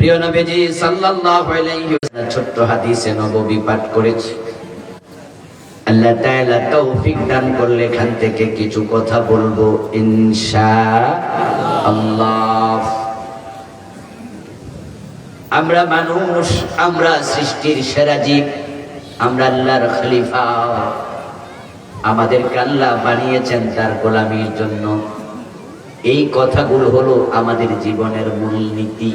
প্রিয় নবীজি সাল্লাল্লাহু আলাইহি ওয়াসাল্লাম ছোট্ট হাদিসে নববী পাঠ করেছে। আল্লাহ তাআলা তৌফিক দান করলে এখান থেকে কিছু কথা বলবো ইনশাআল্লাহ। আমরা মানুষ, আমরা সৃষ্টির সেরা জীব, আমরা আল্লাহর খলিফা। আমাদেরকে আল্লাহ বানিয়েছেন তার গোলামির জন্য। এই কথাগুলো হলো আমাদের জীবনের মূলনীতি।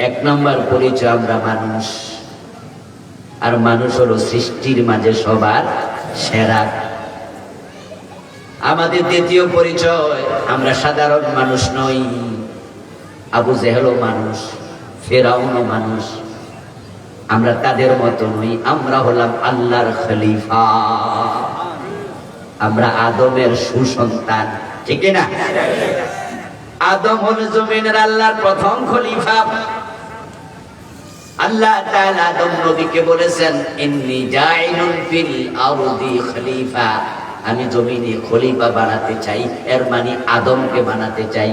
এক নম্বর পরিচয়, আমরা মানুষ, আর মানুষ হলো সৃষ্টির মাঝে সবার সেরা। আমাদের দ্বিতীয় পরিচয়, আমরা সাধারণ মানুষ নই। আবু জেহেলও মানুষ, ফেরাউনও মানুষ, আমরা তাদের মতো নই। আমরা হলাম আল্লাহর খলিফা, আমরা আদমের সুসন্তান, ঠিক না? আদম হল জমিনের আল্লাহর প্রথম খলিফা। আল্লাহ তাআলা আদম নবীকে বলেছেন, ইন্নী জাইলুন ফিল আরদি খলিফা, আমি জমিনে খলিফা বানাতে চাই, এর মানে আদমকে বানাতে চাই।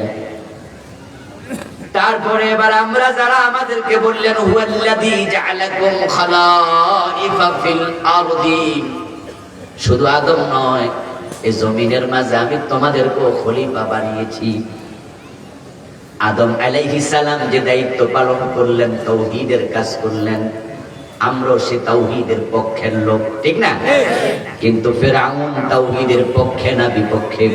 তারপরে এবার আমরা যারা, আমাদেরকে বললেন হুয়াল্লাযী জাআলাকুম খালাইফা ফিল আরদি, শুধু আদম নয়, এই জমিনের মাঝে আমি তোমাদেরকেও খলিফা বানিয়েছি। আদম আলাইহিস সালাম যে দায়িত্ব পালন করলেন, তাওহীদের কাজ করলেন, আমরাও সে তাওহীদের পক্ষের লোক, ঠিক না? কিন্তু ফিরআউন তাওহীদের পক্ষে না বিপক্ষে?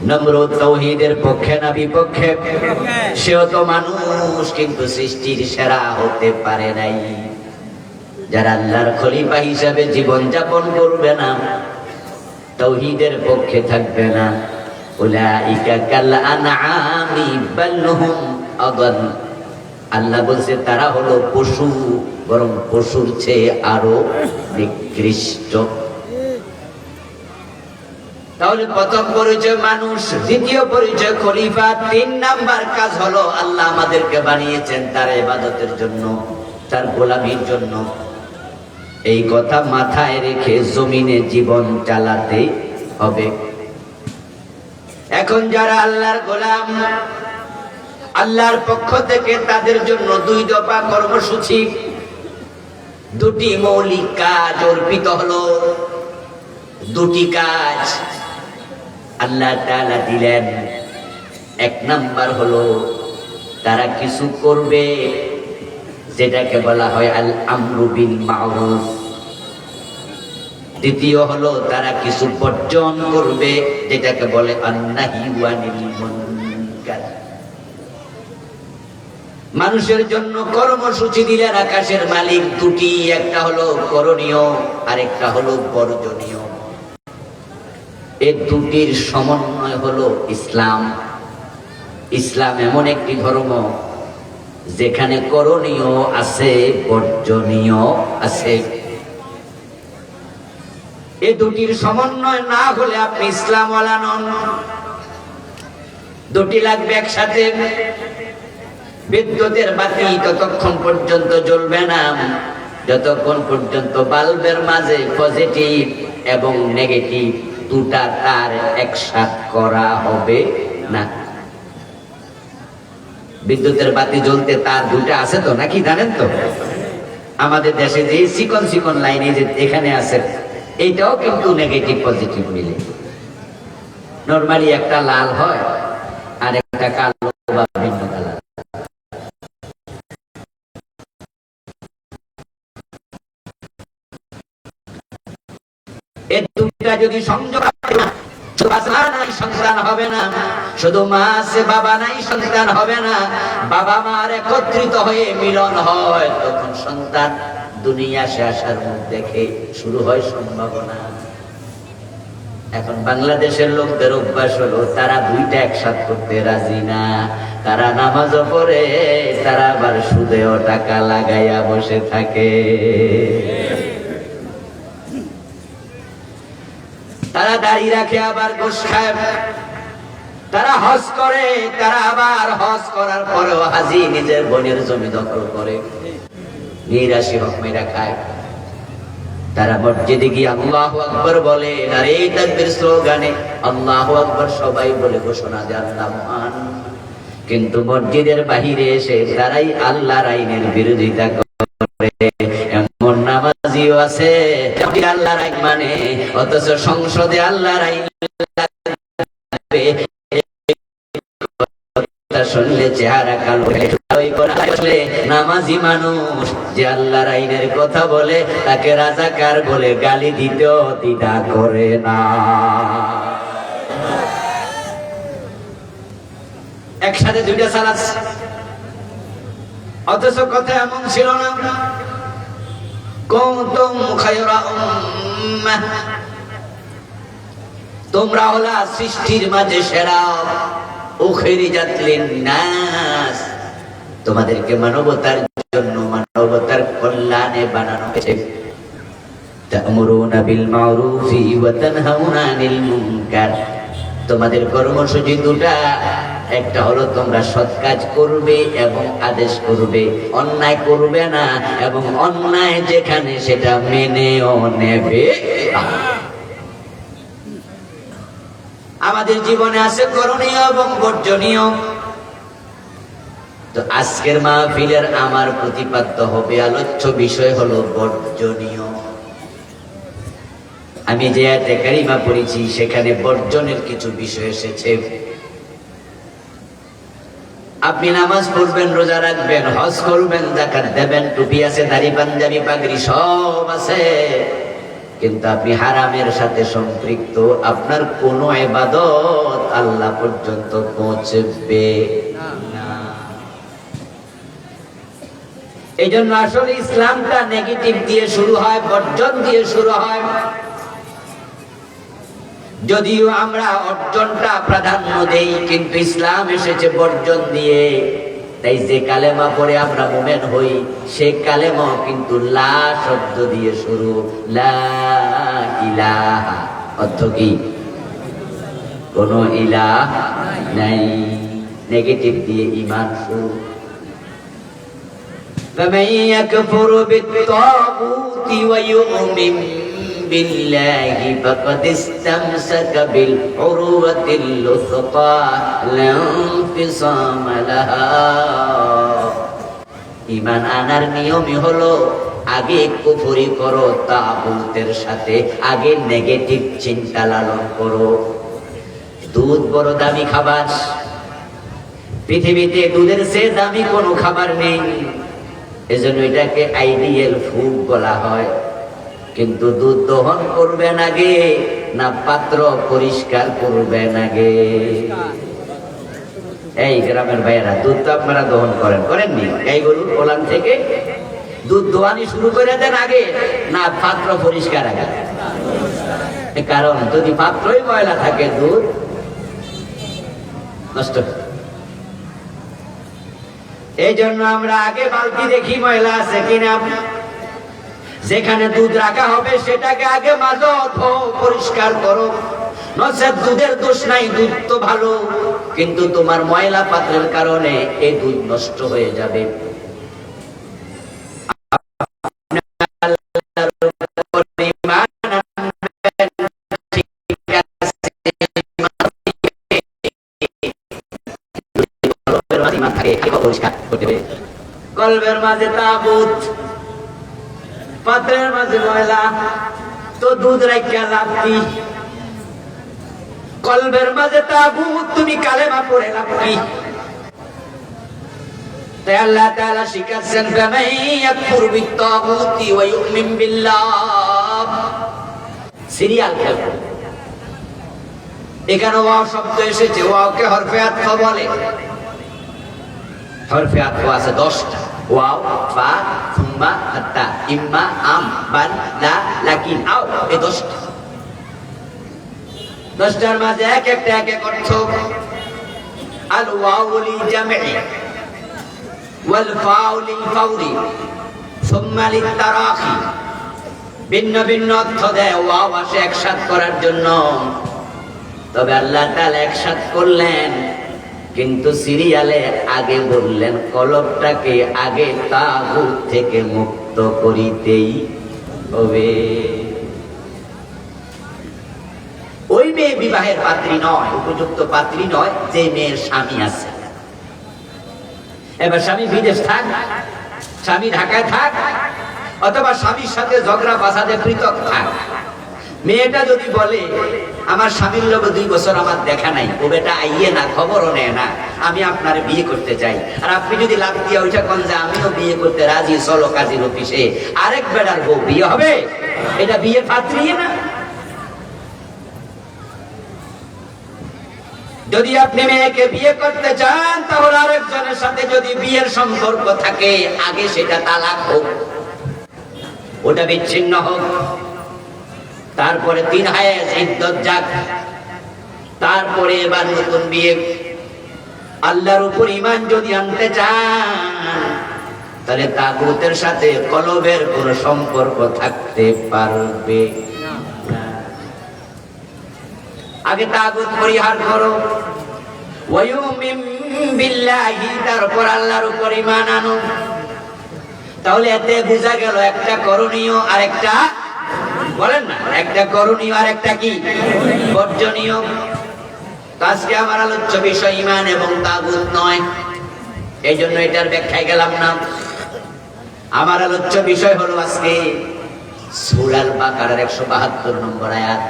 নমরুদ তাওহীদের পক্ষে না বিপক্ষে? সেও তো মানুষ, কিন্তু সৃষ্টির সেরা হতে পারে নাই। যারা আল্লাহর খলিফা হিসাবে জীবন যাপন করবে না, তাওহীদের পক্ষে থাকবে না, উলাইকা কাল আনআমি বাল হুম আদাল, আল্লাহ বলছে তারা হলো পশু, বরং পশুর চেয়ে আরো নিকৃষ্ট। তাহলে প্রথম পরিচয় মানুষ, দ্বিতীয় পরিচয় খলিফা, তিন নাম্বার কাজ হলো আল্লাহ আমাদেরকে বানিয়েছেন তার ইবাদতের জন্য, তার গোলামির জন্য। এই কথা মাথায় রেখে জমিনে জীবন চালাতে হবে। এখন যারা আল্লাহর গোলাম, আল্লাহর পক্ষ থেকে তাদের জন্য দুই দফা কর্মসূচি, দুটি মৌলিক কাজ অর্পিত হলো। দুটি কাজ আল্লাহ তাআলা দিলেন। এক নাম্বার হলো তারা কিছু করবে যেটাকে বলা হয় আল আমরু বিল মারুফ। দ্বিতীয় হলো তারা কিছু বর্জন করবে যেটাকে বলে আন-নাহী ওয়ানিল মুনকার। মানুষের জন্য কর্মসূচি দিলেন আকাশের মালিক দুটি, একটা হলো করণীয় আর একটা হলো বর্জনীয়। এই দুটির সমন্বয় হলো ইসলাম। ইসলাম এমন একটি ধর্ম যেখানে করণীয় আছে, বর্জনীয় আছে। এই দুটির সমন্বয় না হলে আপনি ইসলামওয়ালা নন। দুটি লাগবে একসাথে। বিদ্যুতের বাতি ততক্ষণ পর্যন্ত জ্বলবে না যতক্ষণ পর্যন্ত বাল্বের মাঝে পজিটিভ এবং নেগেটিভ দুটা তার একসাথ করা হবে না। বিদ্যুতের বাতি জ্বলতে তার দুটা আছে তো, নাকি জানেন তো? আমাদের দেশে যে চিকন চিকন লাইনে যে এখানে আছে, এইটাও কিন্তু নেগেটিভ পজিটিভ মিলে। নরমালি একটা লাল হয় আর একটা কালো বা ভিন্ন কালার। এই দুটা যদি সংযোগ নাই, সন্তান হবে না। শুধু মা আছে, বাবা নাই, সন্তান হবে না। বাবা মার একত্রিত হয়ে মিলন হয়, তখন সন্তান দুনিয়া আসে, আসার মুখ দেখে শুরু হয় সম্ভাবনা। এখন বাংলাদেশের লোকদের অভ্যাস হলো তারা দুইটা একসাথ করতে রাজি না। তারা নামাজও পড়ে, তারা আবার সুদেও টাকা লাগাইয়া বসে থাকে। তারা দাড়ি রাখে আবার গোশ খায়। তারা হজ করে, তারা আবার হজ করার পরেও হাজি নিজের বোনের জমি দখল করে, নিরাশি হক মেরা খায়। তারা মসজিদে গিয়ে আল্লাহু আকবার বলে, আর এই তাকবীর স্লোগানে আল্লাহু আকবার সবাই বলে ঘোষণা দেয় আল্লাহ মহান। কিন্তু মসজিদের বাহিরে এসে তারাই আল্লাহর আইনের বিরোধিতা করে। এমন নামাজিও আছে আল্লাহর আইন মানে, অথচ সংসদে আল্লাহর আইন শুনলে চেহারা কালো। নামাজি মানুষ যে আল্লাহর আইনের কথা বলে তাকে রাজাকার বলে গালি দিতেও দ্বিধা করে না। একসাথে দুইটা চালাচ্ছে, অথচ কথা এমন ছিল না। কুনতুম খায়রা উম্মাহ, তোমরা হলা সৃষ্টির মাঝে সেরা। উখরিজাত লিন-নাস, তোমাদেরকে মানবতার জন্য, মানবতার কল্যাণে বানানো হয়েছে। তা'মুরুনা বিল মা'রুফি ওয়া তানহাউনা আনিল মুনকার, তোমাদের কর্মসূচি দুটা, একটা হলো তোমরা সৎ কাজ করবে এবং আদেশ করবে, অন্যায় করবে না, এবং অন্যায় যেখানে সেটা মেনেও নেবে। আমাদের জীবনে আছে করণীয় এবং বর্জনীয়। তো আজকের মাহফিলের আমার প্রতিপাদ্য হবে, আলোচ্য বিষয় হলো বর্জনীয়। আমি যে আয়াতে কারিমা পড়েছি সেখানে বর্জনের কিছু বিষয় এসেছে। আপনি নামাজ পড়বেন, রোজা রাখবেন, হজ করবেন, যাকাত দেবেন, টুপি আছে, দাড়ি, পাঞ্জাবি, পাগড়ি সব আছে, কিন্তু আপনি হারামের সাথে সম্পৃক্ত, আপনার কোন ইবাদত আল্লাহ পর্যন্ত পৌঁছবে না। এই জন্য আসলে ইসলামটা নেগেটিভ দিয়ে শুরু হয়, বর্জন দিয়ে শুরু হয়। যদিও আমরা অর্জনটা প্রাধান্য দেই, কিন্তু ইসলাম এসেছে বর্জন দিয়ে। তাই যে কালেমা পড়ে আমরা মুমিন হই, সেই কালেমা কিন্তু লা শব্দ দিয়ে শুরু। লা ইলাহা অর্থ কি? কোন ইলাহ নাই, নেগেটিভ দিয়ে ঈমান শুরু। ফামান ইয়াকফুরু বিত-তাগুতি ওয়া ইউমিন বিল্লাহি ফাকাদ ইসতামসাকা বিল উরওয়াতিল লুসকা লা ইনফিসামা লাহা। ঈমান আনার নিয়মই হলো আগে কুফরি করো তাগুতের সাথে, আগে নেগেটিভ চিন্তা লালন করো। দুধ বড় দামি খাবার, পৃথিবীতে দুধের চেয়ে দামি কোনো খাবার নেই, এজন্য এটাকে আইডিয়াল ফুড বলা হয়। কিন্তু দুধ দহন করবেন আগে না পাত্র পরিষ্কার করবেন আগে? এই গ্রামের ভাইয়েরা, দুধ তো আপনারা দহন করেননি? এই গরুর ওলান থেকে দুধ দোয়ানি শুরু করে দেন আগে না পাত্র পরিষ্কার আগে? কারণ যদি পাত্রই ময়লা থাকে দুধ নষ্ট। এই জন্য আমরা আগে বালতি দেখি ময়লা আছে কিনা, যেখানে দুধ রাখা হবে সেটাকে আগে মাজো, পরিষ্কার করো। নচেৎ দুধের দোষ নাই, দুধ তো ভালো, কিন্তু তোমার ময়লা পাত্রের কারণে এই দুধ নষ্ট হয়ে যাবে। কলবের মাঝে তাগুত, পাত্রের মাঝে ময়লা, তো দুধ রাখিয়া লাভ কি? কলবের মাঝে তাগুত, তুমি কালেমা পড়ে লাভ কি? তাই আল্লাহ তাআলা শিখাচ্ছেন, ফামান ইয়াকফুর বিত-তাগুতি ওয়া ইউমিন বিল্লাহ। সিরিয়াল খেল। এখানে ওয়াও শব্দ এসেছে, ওয়াওকে হরফে আতফ বলে। হরফে আতফ আছে 10টা, ওয়াও, ফা, সুম্মা, হাত্তা, ইম্মা, আম, বান, লা, লাকিন, আও, এই 10টা। 10টার মাঝে এক একটা এক এক অর্থ। আল ওয়াউ লিল জামঈ ওয়াল ফাউ লিল ফাওরি সুম্মা লিত তারাখি। ভিন্ন ভিন্ন অর্থ দেয়। ওয়াও আসে একসাথ করার জন্য, তবে আল্লাহ তাআলা একসাথ করলেন, কিন্তু সিরিয়ালে আগে বললেন কলবটাকে আগে তাগুত থেকে মুক্ত করিতেই হবে। ওই মেয়ে বিবাহের পাত্রী নয়, উপযুক্ত পাত্রী নয় যে মেয়ের স্বামী আছে। এবার স্বামী বিদেশ থাক, স্বামী ঢাকায় থাক, অথবা স্বামীর সাথে ঝগড়া ফাসাদে পৃথক থাক, মেয়েটা যদি বলে আমার স্বামীর লোক 2 বছর আমার দেখা নাই, ও বেটা আইয়ে না, খবরও নেয় না, আমি আপনার বিয়ে করতে চাই, আর আপনি যদি লাভ দিয়ে ওইটা কোন যে আমিও বিয়ে করতে রাজি, চলো কাজীর অফিসে, আরেক বেড়ার বউ বিয়ে হবে, এটা বিয়ে পাত্রী না? যদি আপনি মেয়েকে বিয়ে করতে চান, তাহলে আরেকজনের সাথে যদি বিয়ের সম্পর্ক থাকে, আগে সেটা তালাক হোক, ওটা বিচ্ছিন্ন হোক, তারপরে 3 হায়েজ ইদ্দত যাক, তারপরে এবার নতুন বিয়ে। আল্লাহর উপর ঈমান যদি আনতে চান, তাহলে তাগুতের সাথে কলবের কোনো সম্পর্ক থাকতে পারবে না। আগে তাগুত পরিহার করো, ওয়ায়ুমিন বিল্লাহি, তারপর আল্লাহর উপর ঈমান আনো। তাহলে এতে বোঝা গেল একটা করণীয় আর একটা, বলেন না, একটা করণীয় আর একটা কি বর্জনীয়। আজকে আমার আলোচ্য বিষয় ঈমান এবং তাগুত নয়, এই জন্য এটার ব্যাখ্যায় গেলাম না। আমার আলোচ্য বিষয় হলো আজকে সূরা আল বাকারার 172 নম্বর আয়াত।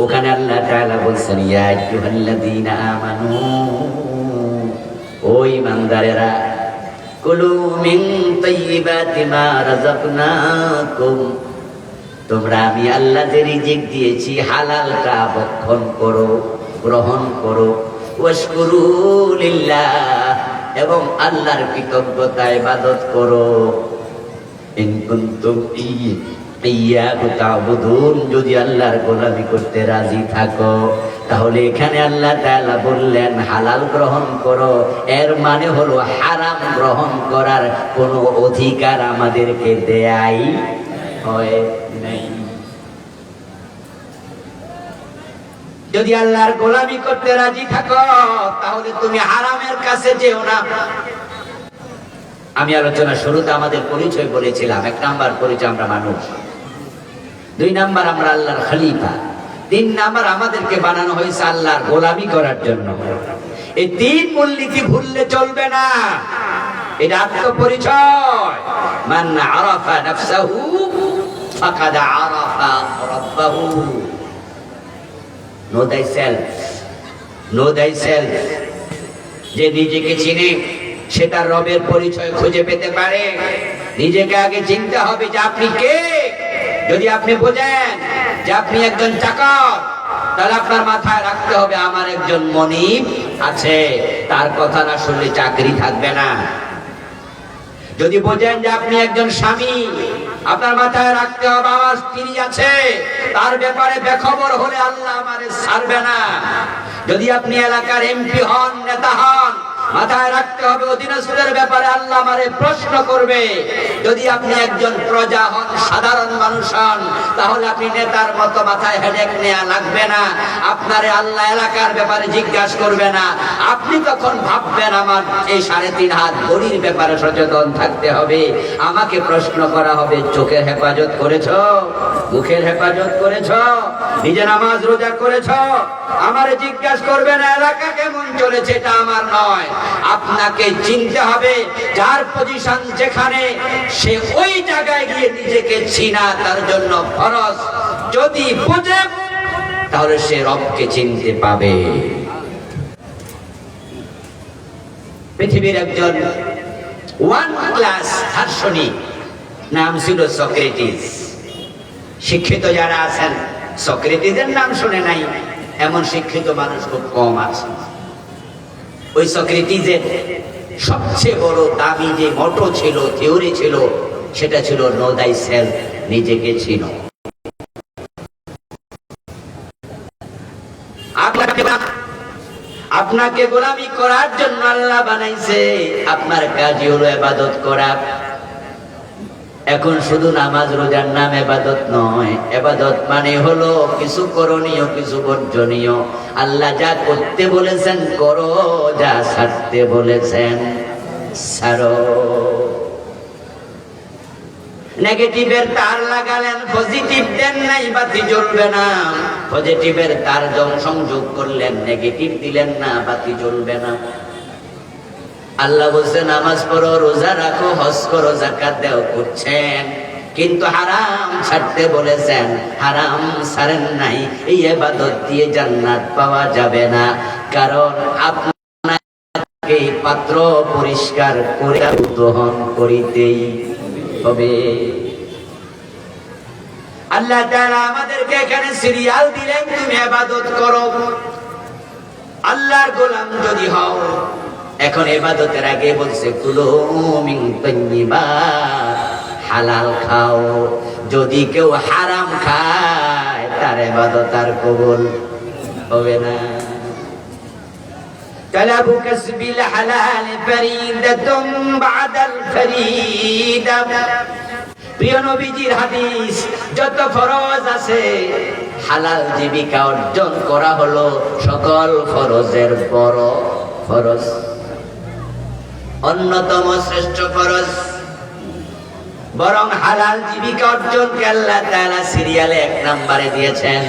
ওখানে আল্লাহ তাআলা বলছেন, ইয়া আইয়ুহাল্লাযীনা আমানু, ও ঈমানদারেরা, কুলু মিন তাইয়্যিবাতি মা রাযাকনাকুম, তোমরা আমি আল্লাহ যে রিজিক দিয়েছি হালালটা ভক্ষণ করো, গ্রহণ করো। ওয়াশকুরু লিল্লাহ, এবং আল্লাহর কৃতজ্ঞতা ইবাদত করো। ইন কুনতুম ইয়্যাহু তা'বুদুন, যদি আল্লাহর গোলামি করতে রাজি থাকো। তাহলে এখানে আল্লাহ তাআলা বললেন হালাল গ্রহণ করো, এর মানে হলো হারাম গ্রহণ করার কোনো অধিকার আমাদেরকে দেয়াই হয় নাই। যদি আল্লাহর গোলামি করতে রাজি থাকো, তাহলে তুমি হারামের কাছে যেও না। আমি আলোচনা শুরুতে আমাদের পরিচয় বলেছিলাম, 1 নাম্বার পরিচয় আমরা মানুষ, 2 নাম্বার আমরা আল্লাহর খলিফা, 3 নাম্বার আমাদেরকে বানানো হয়েছে আল্লাহর গোলামি করার জন্য। এই 3 মূলনীতি ভুললে চলবে না। এটা আত্মপরিচয়। মান আরাফা নাফসাহু ফাকাদ আরাফা রাব্বাহু। নো thyself, নো thyself, যে নিজেকে চিনে সে তার রবের পরিচয় খুঁজে পেতে পারে। নিজেকে আগে চিনতে হবে যে আপনি কে। যদি আপনি বোঝেন যে আপনি একজন চাকর, তাহলে আপনার মাথায় রাখতে হবে আমার একজন মনিব আছে, তার কথা না শুনলে চাকরি থাকবে না। যদি বোঝেন যে আপনি একজন স্বামী, আপনার মাথায় রাখতে হবে আমার স্ত্রী আছে, তার ব্যাপারে বেখবর হলে আল্লাহ আমারে ছাড়বে না। যদি আপনি এলাকার এমপি হন, নেতা হন, মাথায় রাখতে হবে অধীনস্থদের ব্যাপারে আল্লাহ আমারে প্রশ্ন করবে। যদি আপনি একজন প্রজা হন, সাধারণ মানুষ হন, তাহলে আপনি নেতার মতো মাথায় হেডেক নেওয়া লাগবে না, আপনারে আল্লাহ এলাকার ব্যাপারে জিজ্ঞাসা করবে না। আপনি তখন ভাববেন আমার এই 3.5 হাত বড়ির ব্যাপারে সচেতন থাকতে হবে। আমাকে প্রশ্ন করা হবে, চোখের হেফাজত করেছ, মুখের হেফাজত করেছ, নিজে নামাজ রোজা করেছ। আমারে জিজ্ঞাসা করবে না এলাকা কেমন চলেছে, এটা আমার নয়। আপনাকে চিনতে হবে যার পজিশন যেখানে, সে ওই জায়গায় গিয়ে নিজেকে চিনা তার জন্য ফরজ। যদি বুঝে তাহলে সে রবকে চিনতে পাবে। পৃথিবীর একজন 1 ক্লাস দার্শনিক, নাম ছিল সক্রেটিস। শিক্ষিত যারা আছেন সক্রেটিসের নাম শুনে নাই এমন শিক্ষিত মানুষ খুব কম আছে। ওই সক্রেটিসের সবচেয়ে বড় দামি যে মটো ছিল, থিওরি ছিল, সেটা ছিল নো thyself, নিজেকে চিনো। আপনাকে গোলামি করার জন্য আল্লাহ বানাইছে, আপনার কাজই হলো ইবাদত করা। এখন শুধু নামাজ রোজার নাম ইবাদত নয়, ইবাদত মানে হলো কিছু করণীয়, কিছু বর্জনীয়। আল্লাহ যা করতে বলেছেন করো, যা ছাড়তে বলেছেন ছাড়ো। নেগেটিভের তার লাগালেন, পজিটিভ দেন নাই, বাতি জ্বলবে না। পজিটিভের তার সংযোগ করলেন, নেগেটিভ দিলেন না, বাতি জ্বলবে না। আল্লাহ বলছে নামাজ পড়ো, রোজা রাখো, হজ করো, যাকাত দাও, করছেন, কিন্তু হারাম ছাড়তে বলেছেন, হারাম ছাড়েন নাই। এই ইবাদত দিয়ে জান্নাত পাওয়া যাবে না, কারণ আপনাকে পাত্র পরিষ্কার করে গ্রহণ করিতেই হবে। আল্লাহ তাআলা আমাদেরকে এখানে সিরিয়াল দিলেন, তুমি ইবাদত করো, আল্লাহর গোলাম যদি হও। এখন ইবাদতের আগে বলছে কুলু মিন তাইয়্যিবাত, হালাল খাও। যদি কেউ হারাম খায় তার ইবাদত আর কবুল হবে না। তালাবু কাসবিল হালাল ফরিদাতুম বাদাল ফরিদা। প্রিয় নবীজির হাদিস, যত ফরজ আছে হালাল জীবিকা অর্জন করা হলো সকল ফরজের বড় ফরজ, অন্যতম শ্রেষ্ঠ ফরজ। বরং হালাল জীবিকা অর্জনকে আল্লাহ তাআলা সিরিয়ালে 1 নম্বরে দিয়েছেন।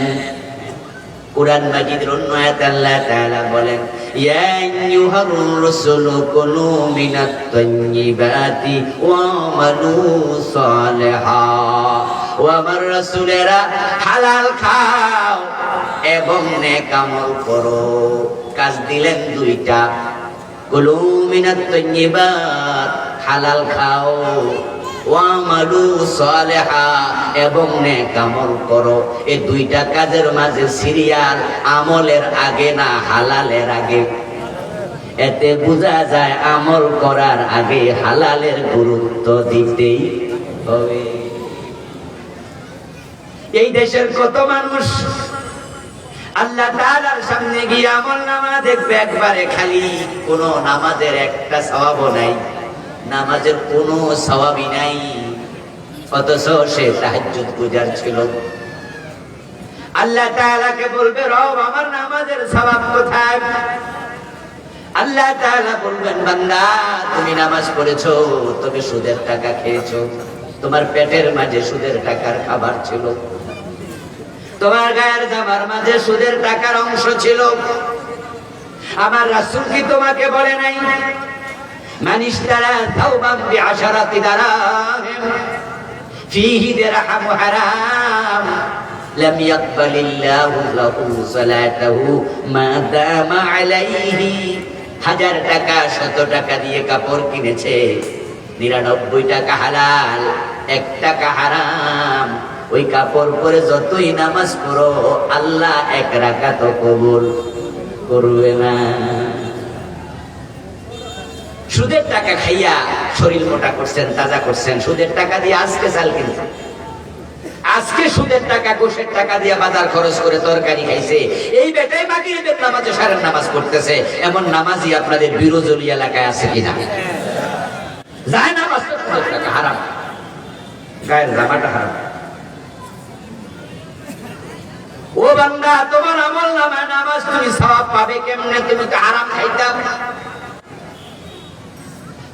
কুরআন মাজিদের অন্য আয়াতে আল্লাহ তাআলা বলেন, ইয়া আইয়ুহার রাসূলু কুলু মিনাত তাইয়্যিবাতি ওয়া আমালু সালিহা। ও আমার রাসূলেরা, হালাল খাও এবং নেক আমল করো। কাজ দিলেন 2টা, কুলু মিনাত তাইয়্যিবাত, হালাল খাও, ওয়া আমালু সালিহা, এবং নেক আমল করো। এই 2টা কাজের মাঝে সিরিয়াল আমলের আগে না হালালের আগে। এতে বোঝা যায় আমল করার আগে হালালের গুরুত্ব দিতেই হবে। এই দেশের কত মানুষ আল্লাহ তাআলার সামনে গিয়ে আমল নামা দেখবে একবারে খালি, কোন নামাজের একটা সওয়াবও নাই, নামাজের কোনো সওয়াবই নাই, অথচ সে তাহাজ্জুদ গুজার ছিল। আল্লাহ তাআলাকে বলবে, রব আমার নামাজের সওয়াব কোথায়? আল্লাহ তাআলা বলবেন, বান্দা তুমি নামাজ পড়েছো, তবে সুদের টাকা খেয়েছো, তোমার পেটের মাঝে সুদের টাকার খাবার ছিল, তোমার গায়ের জামার মাঝে সুদের টাকার অংশ ছিল। আমার রাসূল কি তোমাকে বলে নাই, মান ইশতারা তাওবান বিআশারাতি দারাহিম ফীহি দিরহাম হারাম লাম ইয়াকবালিল্লাহু লাহু সালাতাহু মা দামা আলাইহি। 1000 টাকা 100 টাকা দিয়ে কাপড় কিনেছে, 99 টাকা হালাল, 1 টাকা হারাম। ওই কাপড় পরে যতই নামাজ পড়ো আল্লাহ 1 রাকাত কবুল করবে না। সুদের টাকা খাইয়া শরীর মোটা করছেন, তাজা করছেন, সুদের টাকা দিয়ে আজকে চাল কিনছেন, আজকে সুদের টাকা ঘুষের টাকা দিয়ে বাজার খরচ করে তরকারি খাইছে। এই বেটাই মাগরিবের নামাজে সারের নামাজ পড়তেছে। এমন নামাজি আপনাদের বিরোজলি এলাকায় আছে কিনা? যায় নামাজ তো সুদের টাকা হারাম, গায়ের জামাটা হারাম। ও বান্দা, তোমার আমল নামায় নামাজ তুমি সওয়াব পাবে কেমনে? তুমি তো হারাম খাইতা।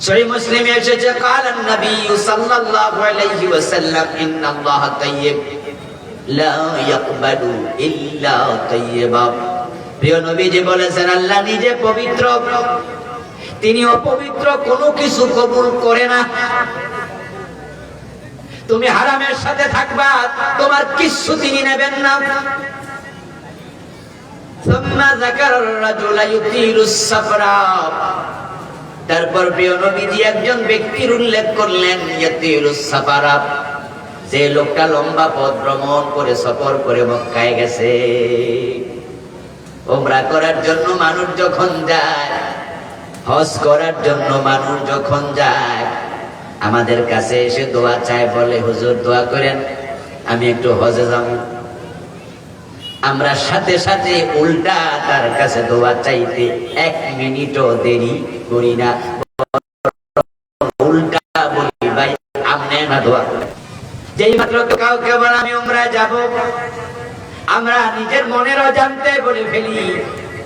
সহিহ মুসলিমে এসেছে, কালান নবী সাল্লাল্লাহু আলাইহি ওয়াসাল্লাম, ইন্নাল্লাহা তাইয়্যিব লা ইয়াকবালু ইল্লা তাইয়্যিবা। প্রিয় নবীজি বলেছেন, আল্লাহ নিজে পবিত্র, তিনি অপবিত্র কোনো কিছু কবুল করে না। তুমি হারামের সাথে থাকবা, তোমার কিছু তিনি নেবেন না। সুম্মা যাকারা রাজুলা ইউতিলুস সাফরা। তারপর প্রিয় নবীজি একজন ব্যক্তির উল্লেখ করলেন, ইয়াতিলুস সাফারা, যে লোকটা লম্বা পথ ভ্রমণ করে সফর করে মক্কায় গেছে। উমরা করার জন্য মানুষ যখন যায়, হজ করার জন্য মানুষ যখন যায়, আমাদের কাছে এসে দোয়া চায়, বলে হুজুর দোয়া করেন আমি একটু হজে যাব। আমরা সাথে সাথে উল্টা তার কাছে দোয়া চাইতে 1 মিনিটও দেরি করি না, উল্টা বলি ভাই আপনি না দোয়া করেন। যেই মাত্র কাউকে বলে আমি উমরায় যাব, আমরা নিজের মনের অজান্তে বলে ফেলি,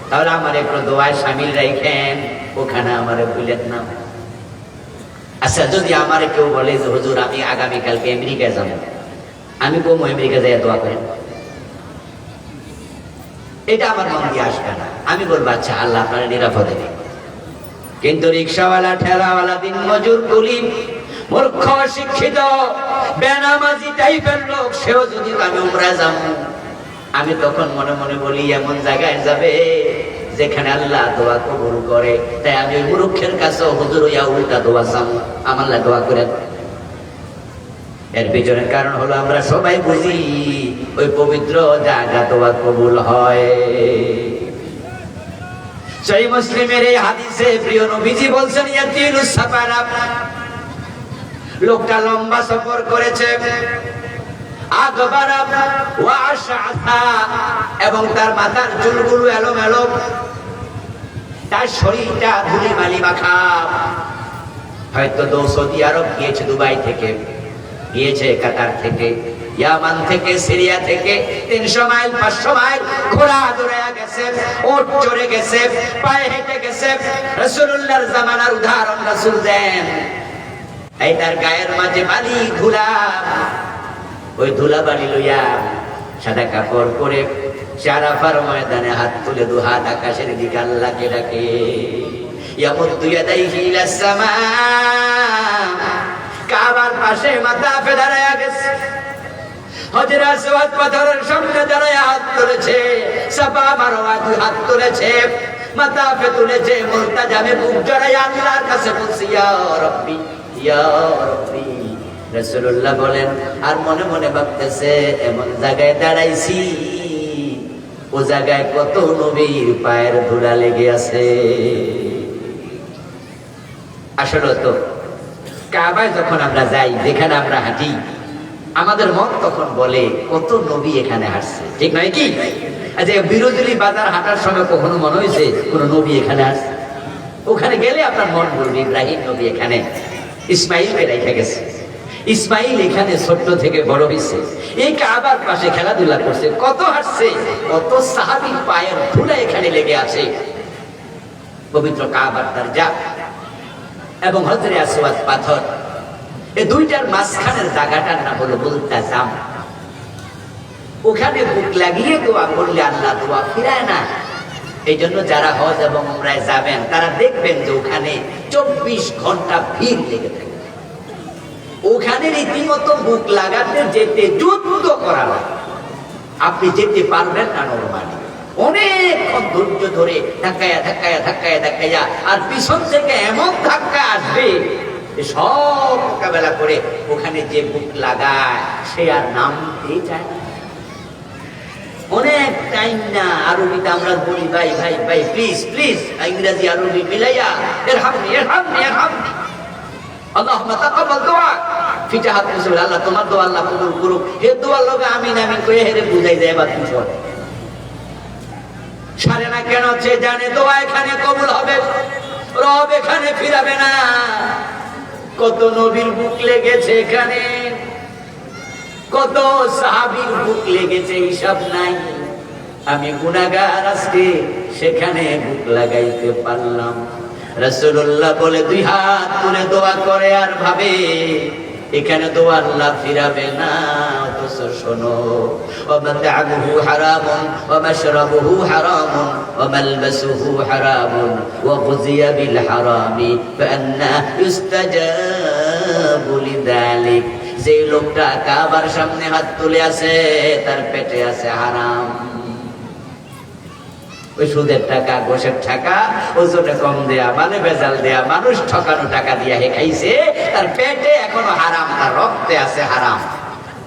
তাহলে আমার একটু দোয়ায় শামিল রাখেন, ওখানে আমারে ভুলেন না। আচ্ছা, যদি আমার কেউ বলে যে হুজুর আমি আগামীকালকে আমেরিকায় যাব, আমি কম আমেরিকা যাই দোয়া করেন, এটা আমার মন দিয়ে আসবে না। আমি বলবো আচ্ছা আল্লাহ আপনার নিরাপদে দিন। কিন্তু রিক্সাওয়ালা, ঠেলাওয়ালা, দিন মজুর, কুলি, মূর্খ, শিক্ষিত, বেনামাজি টাইপের লোক, সেও যদি আমি উমরা যাবো, আমি তখন মনে মনে বলি এমন জায়গায় যাবে যেখানে আল্লাহ দোয়া কবুল করে। তাই আমি ওই মূর্খের কাছে হুজুর ইয়া উল্টা দোয়া চাবো, আমার আল্লাহ দোয়া করে। এর পিছনের কারণ হলো আমরা সবাই বুঝি ওই পবিত্র জায়গা দোয়া কবুল হয়। সহিহ মুসলিমের এই হাদিসে প্রিয় নবীজি বলছেন, ইয়াতিলুস সাফারা, লোকটা লম্বা সফর করেছে, আগবারা ওয়া আশআসা, এবং তার মাথার চুলগুলো এলোমেলো, তার শরীরটা ধুলিবালি মাখা। হয়তো সৌদি আরব গিয়েছে, দুবাই থেকে গিয়েছে, কাতার থেকে, ইয়ামান থেকে, সিরিয়া থেকে, 300 মাইল 500 মাইল ঘোড়া দৌড়ে গেছে, ওট চড়ে গেছে, পায়ে হেঁটে গেছে। রাসূলুল্লাহর জামানার উদাহরণ রাসূল দেন। এই তার গায়ের মাঝে বালি, ধুলা, ওই ধুলা বালি লইয়া সাদা কাপড় পরে আরাফার ময়দানে হাত তুলে দু হাত আকাশের দিকে আল্লাহকে ডাকে, ইয়ামুদ্দু ইয়াদাইহি ইলাস সামা, কাবার পাশে মাথা ফেলায়া গেছে, হজরে আসওয়াদ পাথরের সামনে দাঁড়ায় হাত তুলেছে, সাফা মারওয়া দুই হাত তুলেছে, মাথা তুলেছে, মুলতাজামে বুক জড়ায় আল্লাহর কাছে বলছে, ইয়া রাব্বি ইয়া রাব্বি। রাসূলুল্লাহ বলেন, আর মনে মনে ভাবতেছে এমন জায়গায় দাঁড়াইছি, ও জায়গায় কত নবীর পায়ের ধুলা লেগে আছে। আসলে তো কাবায় যখন আমরা যাই, যেখানে আমরা হাঁটি, আমাদের মন তখন বলে কত নবী এখানে হাঁটছে, ঠিক নয় কি? আচ্ছা, বিরোধী বাজার হাঁটার সময় কখনো মনে হয়েছে কোন নবী এখানে আসছে? ওখানে গেলে আপনার মন বলবে ইব্রাহিম নবী এখানে ইসমাইলকে রেখে গেছে, ইসমাইল এখানে ছোট্ট থেকে বড় হয়েছে, এই কাবার পাশে খেলাধুলা করছে, কত হাঁটছে, কত সাহাবীর পায়ের ধুলা এখানে লেগে আছে। পবিত্র কাবার দরজা এবং হজরে আসওয়াদ পাথর, এই দুইটার মাঝখানের জায়গাটার নাম হলো মুলতাজাম। ওখানে বুক লাগিয়ে দোয়া করলে আল্লাহ দোয়া ফিরায় না। এই জন্য যারা হজ এবং উমরায় যাবেন তারা দেখবেন যে ওখানে 24 ঘন্টা ভিড় লেগে থাকে। ওখানে রীতিমতো বুক লাগাতে যেতে যুদ্ধ করা লাগে, আপনি যেতে পারবেন না নরমালি, অনেকক্ষণ ধৈর্য ধরে ধাক্কায়া ধাক্কায়া ধাক্কায়া ধাক্কায়া, আর পিছন থেকে এমন ধাক্কা আসবে সব মোকাবেলা করে ওখানে যে বুক লাগায় সে আর নামতেই চায় না। অনেক টাইম না, আরবিতে আমরা বলি ভাই ভাই ভাই প্লিজ প্লিজ, ইংরেজি আরবি মিলাইয়া ইরহামনি ইরহামনি ইরহামনি, আল্লাহুম্মা তাকাব্বাল দুআ, ফিটা হাত মুছে বলে আল্লাহ তোমার দোয়া আল্লাহ কবুল করুক। হে দোয়ার লগে আমিন আমিন কয়ে হেরে বুঝাই যায় এবার কিছু সারে না কেন, সে জানে দোয়া এখানে কবুল হবে, রব এখানে ফিরাবে না। কত নবীর বুক লেগেছে এখানে, কত সাহাবীর বুক লেগেছে, হিসাব নাই। আমি গুনাহগার, আজকে সেখানে বুক লাগাইতে পারলাম। রাসূলুল্লাহ বলে দুই হাত তুলে দোয়া করে আর ভাবে এখানে দোয়া আল্লাহ ফিরাবে না। অথচ শোনো, ওয়ামাতআমুহু হারামুন ওয়ামাশরাবুহু হারামুন ওয়ামালবাসুহু হারামুন ওয়াগুযিয়া বিল হারামি ফাআন্না ইউস্তাজাবু লিযালিক। যে লোকটা কাবার সামনে হাত তুলে আছে তার পেটে আছে হারাম, ওই সুদের টাকা, ঘোষের টাকা, ওজনে কম দেয়া, মানে ভেজাল দেয়া, মানুষ ঠকানো টাকা দিয়া হে খাইছে, তার পেটে এখনো হারাম, তার রক্তে আছে হারাম,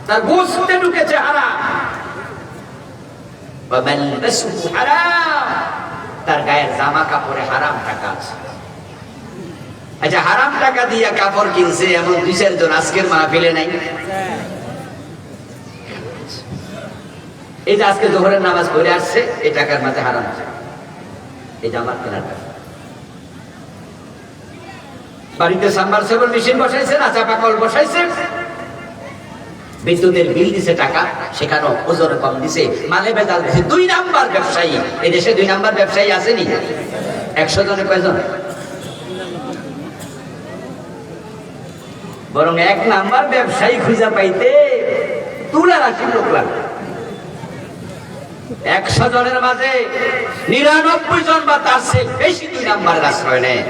তার গোশতে ঢুকেছে হারাম। হারাম, তার গায়ের জামা কাপড়ে হারাম টাকা আছে। আচ্ছা, হারাম টাকা দিয়া কাপড় কিনছে এমন 2-4 জন আজকের মাহফিলে নাই? এই যে আজকে জোহরের নামাজ পড়ে আসছে, এই টাকার মাঝে হারাম আছে, এই জামার কেনার টাকা। বাড়িতে সাবমার্সিবল মেশিন বসাইছে না, চাপা কল বসাইছে, বিদ্যুতের বিল দিছে টাকা, সেখানেও ওজনে কম দিছে, মালে ভেজাল দিছে। 2 নাম্বার ব্যবসায়ী। এই দেশে 2 নাম্বার ব্যবসায়ী আসেনি? 100 জনে কয়জন? বরং 1 নাম্বার ব্যবসায়ী খুঁজে পাইতে তুলা রাশি লোক লাগে। 100 জনের মাঝে 99 জন বা তার চেয়ে বেশি 2 নাম্বারের আশ্রয় নেয়।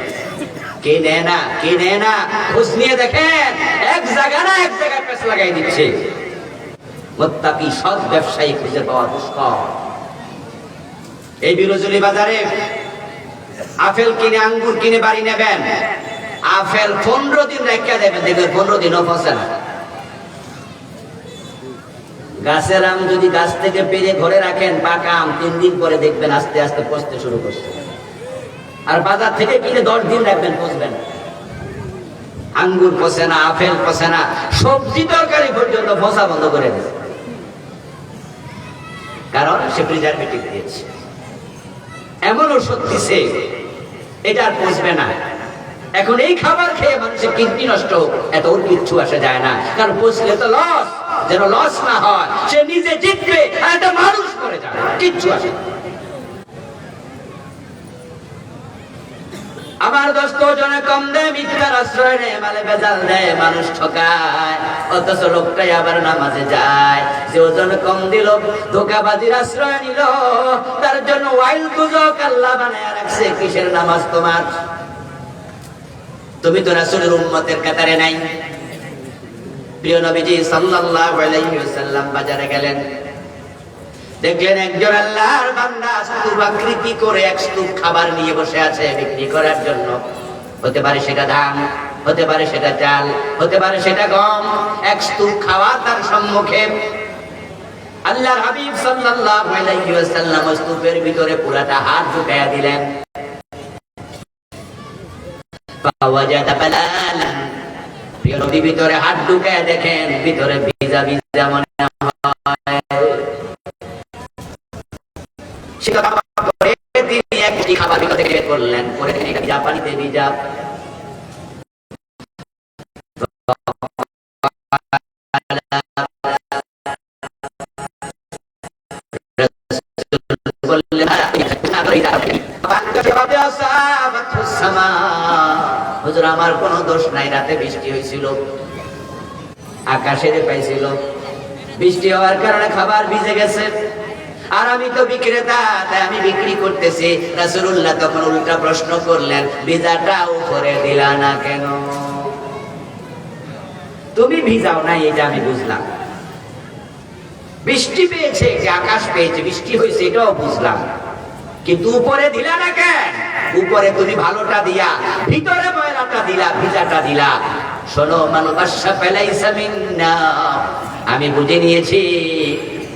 কে নেয় না, কে নেয় না, খোঁজ নিয়ে দেখেন, এক জায়গা না এক জায়গায় পেছ লাগাই দিচ্ছে। মুত্তাকি সৎ ব্যবসায়ী খুঁজে পাওয়া দুষ্কর। এই বিরোজুলি বাজারে আপেল কিনে আঙ্গুর কিনে বাড়ি নেবেন, আপেল 15 দিন রেখে দেবেন, দেখবেন 15 দিনও পচে না। গাছের আম যদি গাছ থেকে পেরে ঘরে রাখেন, পাকা আম 3 দিন পরে দেখবেন আস্তে আস্তে পচতে শুরু করছে। আর বাজার থেকে কিনে 10 দিন রাখবেন, পচবেন। আঙ্গুর পচে না, আপেল পচে না, সবজি তরকারি পর্যন্ত পচা বন্ধ করে দিয়েছে, কারণ সে প্রিজারভেটিভ দিয়েছে, এমন ওষুধ দিছে, এটা আর পচবে না। এখন এই খাবার খেয়ে মানুষের কিডনি নষ্ট হোক, এত ওর কিচ্ছু আসে যায় না, কারণ পচলে তো লস, যেন লস না হয়, সে নিজে জিতবে আর একটা মানুষ করে যাবে, কিচ্ছু আসে না। আমার দোস্ত ওজনে কম দেয়, মিথ্যার আশ্রয় নেয়, মালে ভেজাল দেয়, মানুষ ঠকায়, অথচ লোকটাই আবার নামাজে যায়। যে ওজনে কম দিল, ধোঁকাবাজির আশ্রয় নিল, তার জন্য ওয়াইল গুজব আল্লাহ বানায় রাখছে। কিসের নামাজ তোমার? তুমি তো রাসূলের উম্মতের কাতারে নাই। প্রিয় নবীজি সাল্লাল্লাহু আলাইহি ওয়াসাল্লাম বাজারে গেলেন, দেখলেন একজন আল্লাহর বান্দা স্তূপ আকৃতি করে এক স্তূপ খাবার নিয়ে বসে আছে বিক্রি করার জন্য। হতে পারে সেটা ধান, হতে পারে সেটা চাল, হতে পারে সেটা গম, এক স্তূপ খাবার তার সম্মুখে। আল্লাহর হাবিব সাল্লাল্লাহু আলাইহি ওয়াসাল্লাম স্তূপের ভিতরে পুরাটা হাত ঢুকায়া দিলেন। ফাওয়াজাদা বালালান, প্রিয় নবী ভিতরে হাত ঢুকায়া দেখেন ভিতরে ভিজা ভিজা মনে হয়। তিনি একটি খাবার ভিতর থেকে বের করলেন, পরে তিনি ভিজা পানিতে ভিজা হুজুর আমার কোনো দোষ নাই, রাতে বৃষ্টি হয়েছিল, আকাশে পাইছিল, বৃষ্টি হওয়ার কারণে খাবার ভিজে গেছে, আর আমি তো বিক্রেতা, তাই আমি বিক্রি করতেছি। রাসূলুল্লাহ তখন উল্টা প্রশ্ন করলেন, ভিজাটা উপরে দিলা না কেন? তুমি ভিজাও না, এটা আমি বুঝলাম, বৃষ্টি পেয়েছে, আকাশ পেয়েছে, বৃষ্টি হয়েছে, এটাও বুঝলাম, কিন্তু উপরে দিলা না কেন? উপরে তুমি ভালোটা দিয়া, ভিতরে ময়লাটা দিলা, ভিজাটা দিলা। শোনো, মান বাশশা ফালাইসা মিন্না, আমি বুঝে নিয়েছি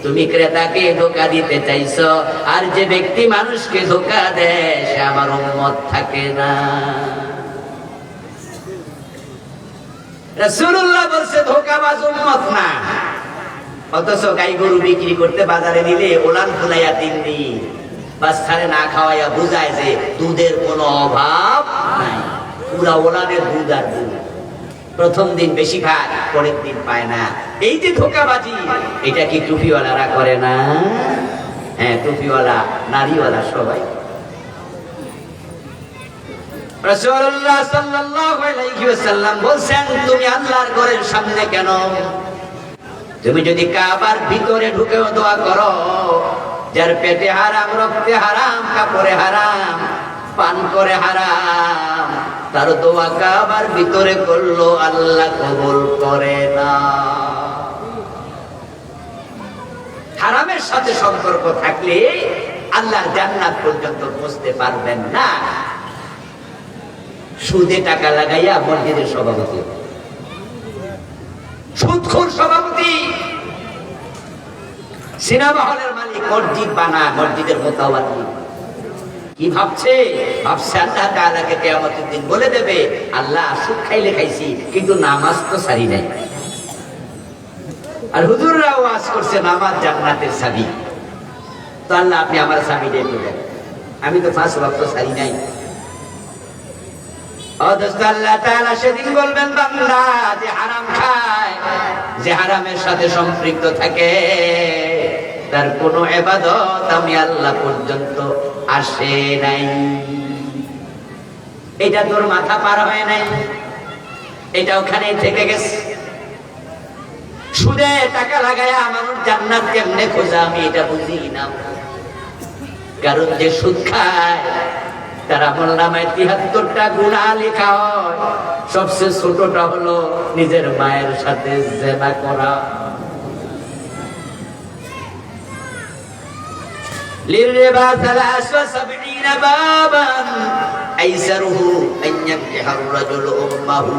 তুমি ক্রেতাকে ধোঁকা দিতে চাইছো, আর যে ব্যক্তি মানুষকে ধোঁকা দেয় সে আমার উম্মত থাকে না। রাসূলুল্লাহ বলছে ধোঁকাবাজ উম্মত না, অথচ গাই গরু বিক্রি করতে বাজারে নিলে ওলান ফুলাইয়া 3 দিন বাচ্চারে না খাওয়াইয়া বুঝায় যে দুধের কোনো অভাব নাই, পুরা ওলানের দুধ আর দুধ। প্রথম দিন বেশি খায়, পরের দিন পায় না। এই যে ধোঁকাবাজি, এটা কি টুপিওয়ালারা করে না? হ্যাঁ, টুপিওয়ালা, নারীওয়ালা, সবাই। রাসূলুল্লাহ সাল্লাল্লাহু আলাইহি ওয়াসাল্লাম বলছেন, তুমি আল্লাহর ঘরের সামনে কেন? তুমি যদি কাবার ভিতরে ঢুকেও দোয়া করো, যার পেটে হারাম, রক্তে হারাম, কাপড়ে হারাম, পান করে হারাম, তার দোয়া কাবার ভিতরে করলো আল্লাহ কবুল করে না। হারামের সাথে সম্পর্ক থাকলে আল্লাহর জান্নাত পর্যন্ত পৌঁছতে পারবেন না। সুদে টাকা লাগাইয়া মসজিদের সভাপতি, সুদখোর সভাপতি, সিনেমা হলের মালিক, মসজিদ বানায়, মসজিদের মোতাবাদি। কি ভাবছে? ভাবছে আল্লাহ তাআলাকে কিয়ামতের দিন বলে দেবে, আল্লাহ সুদ খাইলে খাইছি, কিন্তু নামাজ তো সারি নাই। আর হুজুররা ওয়াজ করছে নামাজ জান্নাতের চাবি, তো আল্লাহ আপনি আমার চাবি দিয়ে দেন, আমি তো 5 ওয়াক্ত সারি নাই। আল্লাহ তাআলা সেদিন বলবেন, বান্দা যে হারাম খায়, যে হারামের সাথে সম্পৃক্ত থাকে, তার কোনো ইবাদত আমি আল্লাহ পর্যন্ত আসে নাই। এটা তোর মাথা পার হয় নাই, এটা ওখানে থেকে গেছে। সুদে টাকা লাগায়া মানুষ জান্নাত কেমনে খোঁজা, আমি এটা বুঝি না। কারণ যে সুদ খায় তার আমলনামায় 73টা গুনাহ লেখা হয়। সবচেয়ে ছোটটা হলো নিজের মায়ের সাথে জিনা করা। লিররিবা 73 বাবান আইসারুহু আন ইয়ানকিহা আর-রাজুলু উম্মাহু।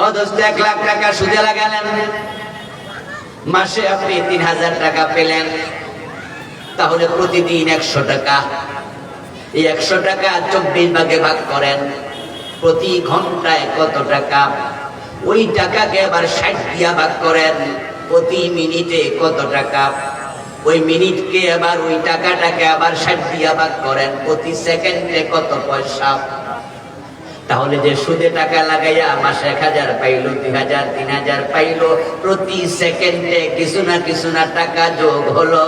ও দোস্ত, 1 লাখ টাকা সুদে লাগালেন, মাসে আপনি 3000 টাকা পেলেন, তাহলে প্রতিদিন 100 টাকা। এই 100 টাকা 24 ভাগে ভাগ করেন, প্রতি ঘন্টায় কত টাকা? ওই টাকাকে আবার 60 দিয়া ভাগ করেন, প্রতি মিনিটে কত টাকা? ওই মিনিটকে আবার ওই টাকাটাকে আবার 60 দিয়া ভাগ করেন, প্রতি সেকেন্ডে কত পয়সা? তাহলে যে সুদে টাকা লাগাইয়া মাসে 1000 পাইলো, 2000, 3000 পাইলো, প্রতি সেকেন্ডে কিছু না টাকা যোগ হলো।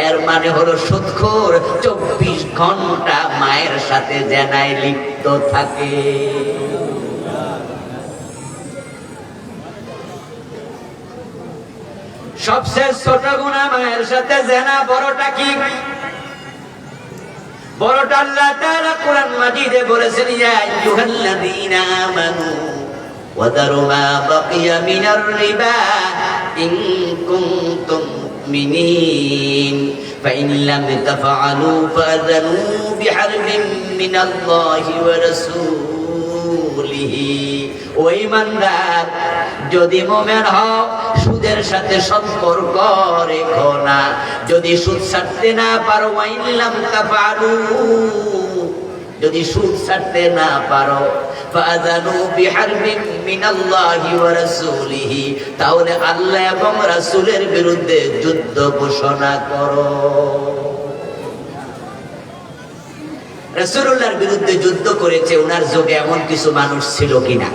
এর মানে হলো সুদখোর 24 ঘন্টা মায়ের সাথে জেনায় লিপ্ত থাকে। সবচেয়ে ছোট গুনাহ মায়ের সাথে জেনা। বড়টা কি? বড়টা আল্লাহ তাআলা কোরআন মাজিদে বলেছেন, ইয়া আইয়ুহাল্লাযীনা আমানু ওয়া দারু মা বাকিয়া মিনার রিবা ইন কুনতুম মুমিনিন ফাইন লাম তাফআলু ফাযানু বিহারবিন মিনাল্লাহি ওয়া রাসূলিহি। ও ঈমানদার, যদি মুমিন হও সুদের সাথে সম্পর্ক রেখো না। যদি সুদ ছাড়তে না পারো, ওয়াইল্লাম তাফআলু, যদি সুদ ছাড়তে না পারো, ফাযানু বিহারবিন মিনাল্লাহি ওয়া রাসূলিহি, তাহলে আল্লাহ এবং রাসূলের বিরুদ্ধে যুদ্ধ ঘোষণা করো। রাসূলুল্লাহর বিরুদ্ধে যুদ্ধ করেছে, ওনার যুগে এমন কিছু মানুষ ছিল কিনা?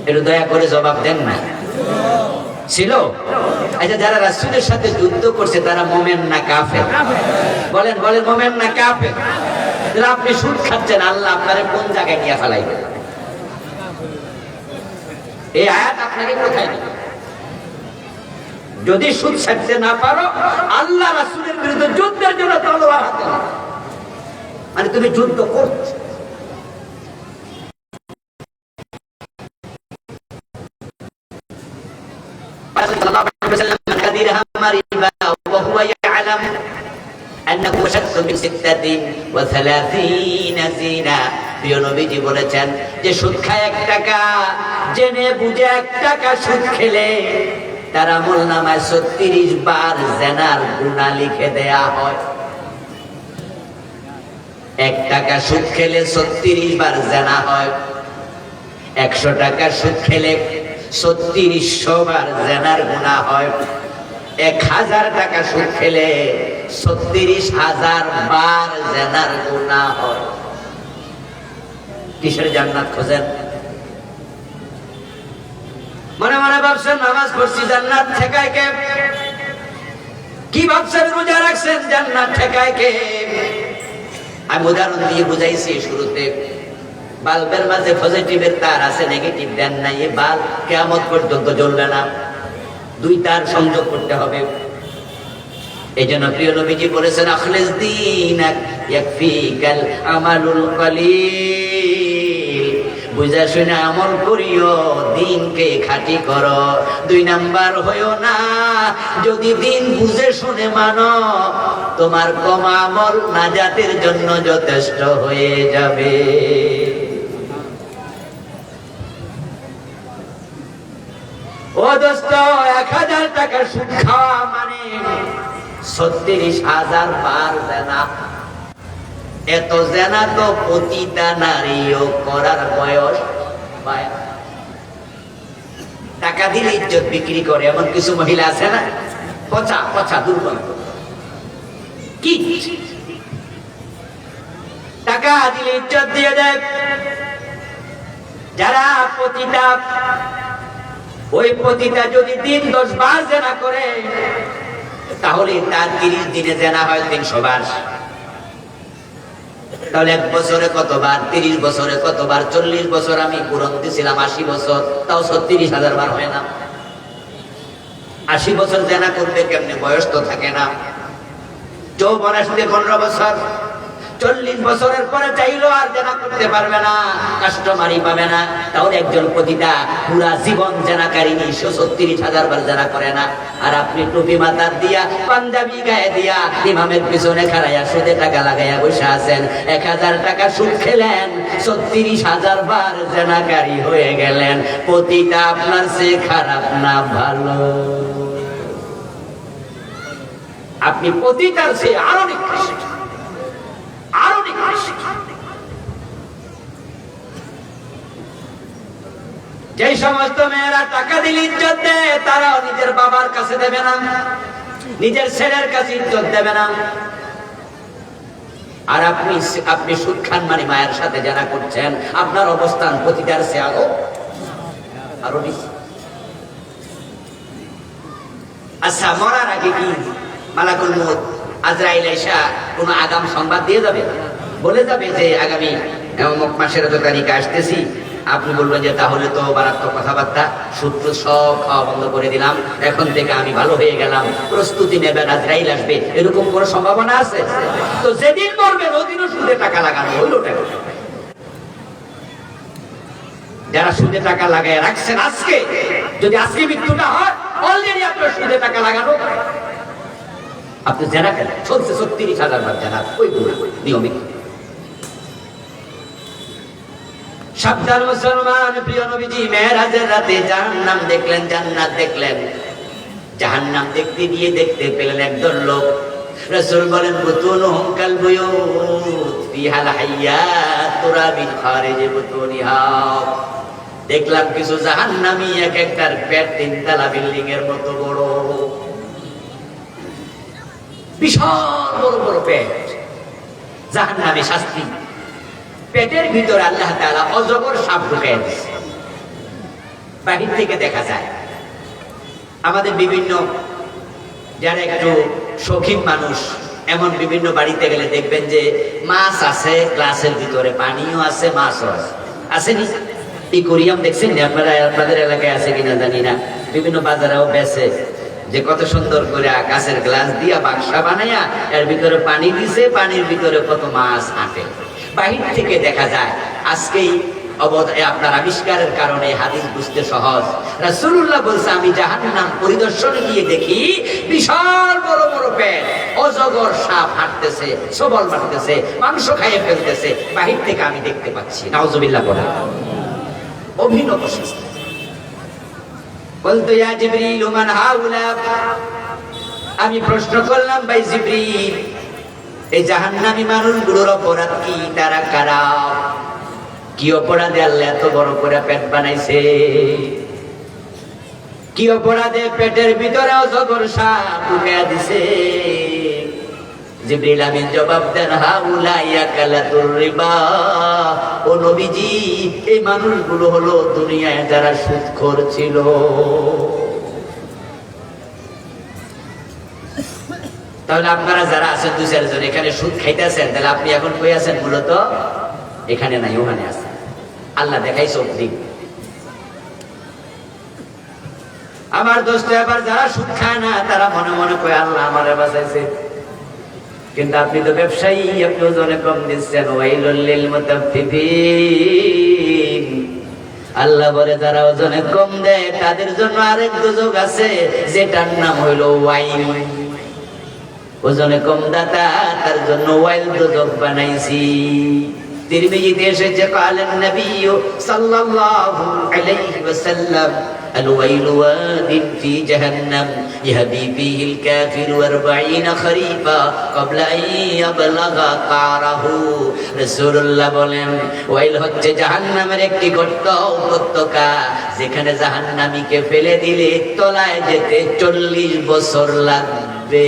একটু দয়া করে জবাব দেন না। ছিল? আচ্ছা, যারা রাসূলের সাথে যুদ্ধ করছে তারা মুমিন না কাফের? বলেন বলেন, মুমিন না কাফের? তাহলে আপনি সুদ খাচ্ছেন, আল্লাহ আপনারে কোন জায়গায় নিয়ে ফেলাইবে? এই আয়াত আপনাকে কোথায় দিবে? যদি সুদ ছাড়তে না পারো, আল্লাহ রাসূলের বিরুদ্ধে যুদ্ধের জন্য তলোয়ার হাতে নাও। মানে তুমি যুদ্ধ করছো। বলেছেন যে সুদ খায় 1 টাকা, জেনে বুঝে 1 টাকা সুদ খেলে তার আমলনামায় 36 বার জিনার গুনাহ লিখে দেয়া হয়। 1 টাকা সুদ খেলে 36 বার জিনা হয়। 100 টাকা সুদ খেলে 3600 বার জিনার গুনাহ হয়। 1000 টাকা সুদ খেলে 36000 বার জিনার গুনাহ হয়। কিসের জান্নাত খোঁজেন? মনে মনে ভাবছেন নামাজ পড়ছি, জান্নাত ঠেকায় কে? কি ভাবছেন রোজা রাখছেন, জান্নাত ঠেকায় কে? আমি উদাহরণ দিয়ে বুঝাইছি শুরুতে, বাল্বের মাঝে পজিটিভের তার আছে, নেগেটিভ দেন নাই, এই বাল্ব কিয়ামত পর্যন্ত জ্বলবে না। 2 তার সংযোগ করতে হবে। এই জন্য প্রিয় নবীজি বলেছেন, আখলিস দীনাক ইয়াকফিকাল আমালুল কলিল। বুঝা শুনে আমল করিও, দিনকে খাঁটি করো। 2 নাম্বার হইও না। যদি দিন বুঝে শুনে মানো, তোমার কম আমল নাজাতের জন্য যথেষ্ট হয়ে যাবে। ও দোস্ত, 1000 টাকা সুদ খাওয়া মানে 36000 বার জিনা। এত জিনা তো প্রতিটা নারীও করার বয়স পায়। টাকা দিলে ইজ্জত বিক্রি করে এমন কিছু মহিলা আছে না? পচা পচা দুর্বল। কি টাকা দিলে ইজ্জত দিয়ে দেয়। যারা প্রতিটা যদি দিন 10 বার জিনা করে, তাহলে তার 30 দিনে জিনা হয় 300 বার। তাহলে 1 বছরে কতবার? 30 বছরে কতবার? 40 বছর আমি পূরণ দিছিলাম, 80 বছর, তাও 36000 বার হয় না। 80 বছর জিনা করবে কেমনে? বয়স তো থাকে না। যৌবন আসতে 15 বছর, 40 বছরের পরে চাইলো আর জেনা করতে পারবে না, কাস্টমারই পাবে না। তাহলে একজন পতিতা পুরা জীবন জেনাকারী 136,000 বার জেনা করে না। আর আপনি টুপি মাথার দিয়া, পাঞ্জাবি গায়ে দিয়া, ইমামের পিছনে খাড়াইয়া সুদে টাকা লাগাইয়া বসে আছেন, 1000 টাকা সুদ খেলেন, 36,000 বার জেনাকারী হয়ে গেলেন। পতিতা আপনার চেয়ে খারাপ না ভালো? আপনি পতিতার চেয়ে আরো নিকৃষ্ট, আরো নিকৃষ্ট। যে সমস্ত মেয়েরা টাকা দিলে ইজ্জত দেয়, তারাও নিজের বাবার কাছে দেবে না, নিজের ছেলের কাছে ইজ্জত দেবে না। আর আপনি সুদ খান মানে মায়ের সাথে যারা করছেন, আপনার অবস্থান পতিতার চেয়ে আরো বেশি। আচ্ছা, মরার আগে কি মালাকুল মউত আজরাইল আয়েশা কোন আগাম সংবাদ দিয়ে যাবে? বলে যাবে যে আগামী অমুক মাসের এত তারিখে আসতেছি। আপনি বলবেন যে তাহলে তো মারাত্মক কথাবার্তা, সূত্র সব খাওয়া বন্ধ করে দিলাম, এখন থেকে আমি ভালো হয়ে গেলাম, প্রস্তুতি নেবেন, আজরাইল আসবে, এরকম কোনো সম্ভাবনা আছে? তো যেদিন মরবেন ওদিনও সুদে টাকা লাগানো হইল। টাকা যারা সুদে টাকা লাগায় রাখছেন, আজকে যদি আজকে মৃত্যুটা হয়, অলরেডি আপনার সুদে টাকা লাগানো। আপনি জেনা কেন চলছে? 36,000 বার জেনা, ওই নিয়মিত। সাবধান মুসলমান, প্রিয় নবীজি মেরাজের রাতে জাহান্নাম দেখলেন, জান্নাত দেখলেন। জাহান্নাম দেখতে গিয়ে দেখতে পেলেন একদল লোক। রাসূল বলেন, বুতুনুহুম কাল বুয়ুত ফিহাল হাইয়াত তুরা মিন খারিজি বুতুনিহা। দেখলাম কিছু জাহান্নামী এক একটার পেট 3 তলা বিল্ডিং এর মতো বড়, বিশাল বড় বড় পেট। জাহান্নামী শাস্তি, পেটের ভিতরে আল্লাহ তাআলা অজগর সাপ ঢুকিয়ে দিয়েছে। বাহির থেকে দেখা যায়। আমাদের বিভিন্ন যারা একটু শৌখিন মানুষ, এমন বিভিন্ন বাড়িতে গেলে দেখবেন যে মাছ আছে গ্লাসের ভিতরে, পানিও আছে, মাছও আছে। আসেনি? ইকোরিয়াম দেখছেন? আপনারা আপনাদের এলাকায় আছে কিনা জানি না, বিভিন্ন বাজারেও বেচে, যে কত সুন্দর করে কাঁচের গ্লাস দিয়া বাক্সা বানায়া এর ভিতরে পানি দিছে, পানির ভিতরে কত মাছ হাঁটে। বাহির থেকে দেখা যায়। আজকেই আপনার আবিষ্কারের কারণে হাদিস বুঝতে সহজ। রাসূলুল্লাহ বলছে, আমি জাহান্নাম পরিদর্শনে গিয়ে দেখি বিশাল বড় বড় পেট, অজগর সাপ হাঁটতেছে, সবল মারতেছে, মাংস খাইয়ে ফেলতেছে। বাহির থেকে আমি দেখতে পাচ্ছি। নাউজুবিল্লাহ বলে অভিনব শাস্তি। বলতো, ইয়া জিবরিল মান হাউলা। আমি প্রশ্ন করলাম, ভাই জিবরিল, এই জাহান্নামী মানুষগুলোর অপরাধ কি? তারা কারা? কি অপরাধে আল্লাহ এত বড় করে পেট বানাইছে? কি অপরাধে পেটের ভিতরে অজগর সাপ ঢুকিয়ে দিছে? জিবরিল আমিন জবাব দেন, হাউলা ইয়াকালাতুর রিবা। ও নবীজি, এই মানুষগুলো হলো দুনিয়ায় যারা সুদখোর ছিল। তাহলে আপনারা যারা আছেন 2-4 জন এখানে সুদ খাইতেছেন, তাহলে আপনি এখন কই আছেন? মূলত এখানে নাই, ওখানে আছেন। আল্লাহ দেখাই সব দিক। আমার দোস্ত, এবার যারা সুদ খায় না তারা মনে মনে কয় আল্লাহ আমারে বাঁচাইছে, কিন্তু আপনি তো ব্যবসায়ী, আপনি ওজনে কম দিচ্ছেন। ওয়াইলুল লিল মুতাফফিফিন। আল্লাহ বলে, যারা ওজনে কম দেয় তাদের জন্য আরেক দোজখ আছে, যেটার নাম হইল ওয়াইল। ওজনে কম দাতা, তার জন্য ওয়াইল দোজখ বানাইছি। তিরমিজিতে এসেছে, কালেন নবী সাল্লাল্লাহু আলাইহি ওয়াসাল্লাম, الويل واد في جهنم يهدي فيه الكافر 40 خريفا قبل أن يبلغ قعره। রাসূলুল্লাহ বলেন, ওয়াইল হচ্ছে জাহান্নামের একটি গর্ত, উপত্যকা, যেখানে জাহান্নামীকে ফেলে দিলে তলায় যেতে 40 বছর লাগবে।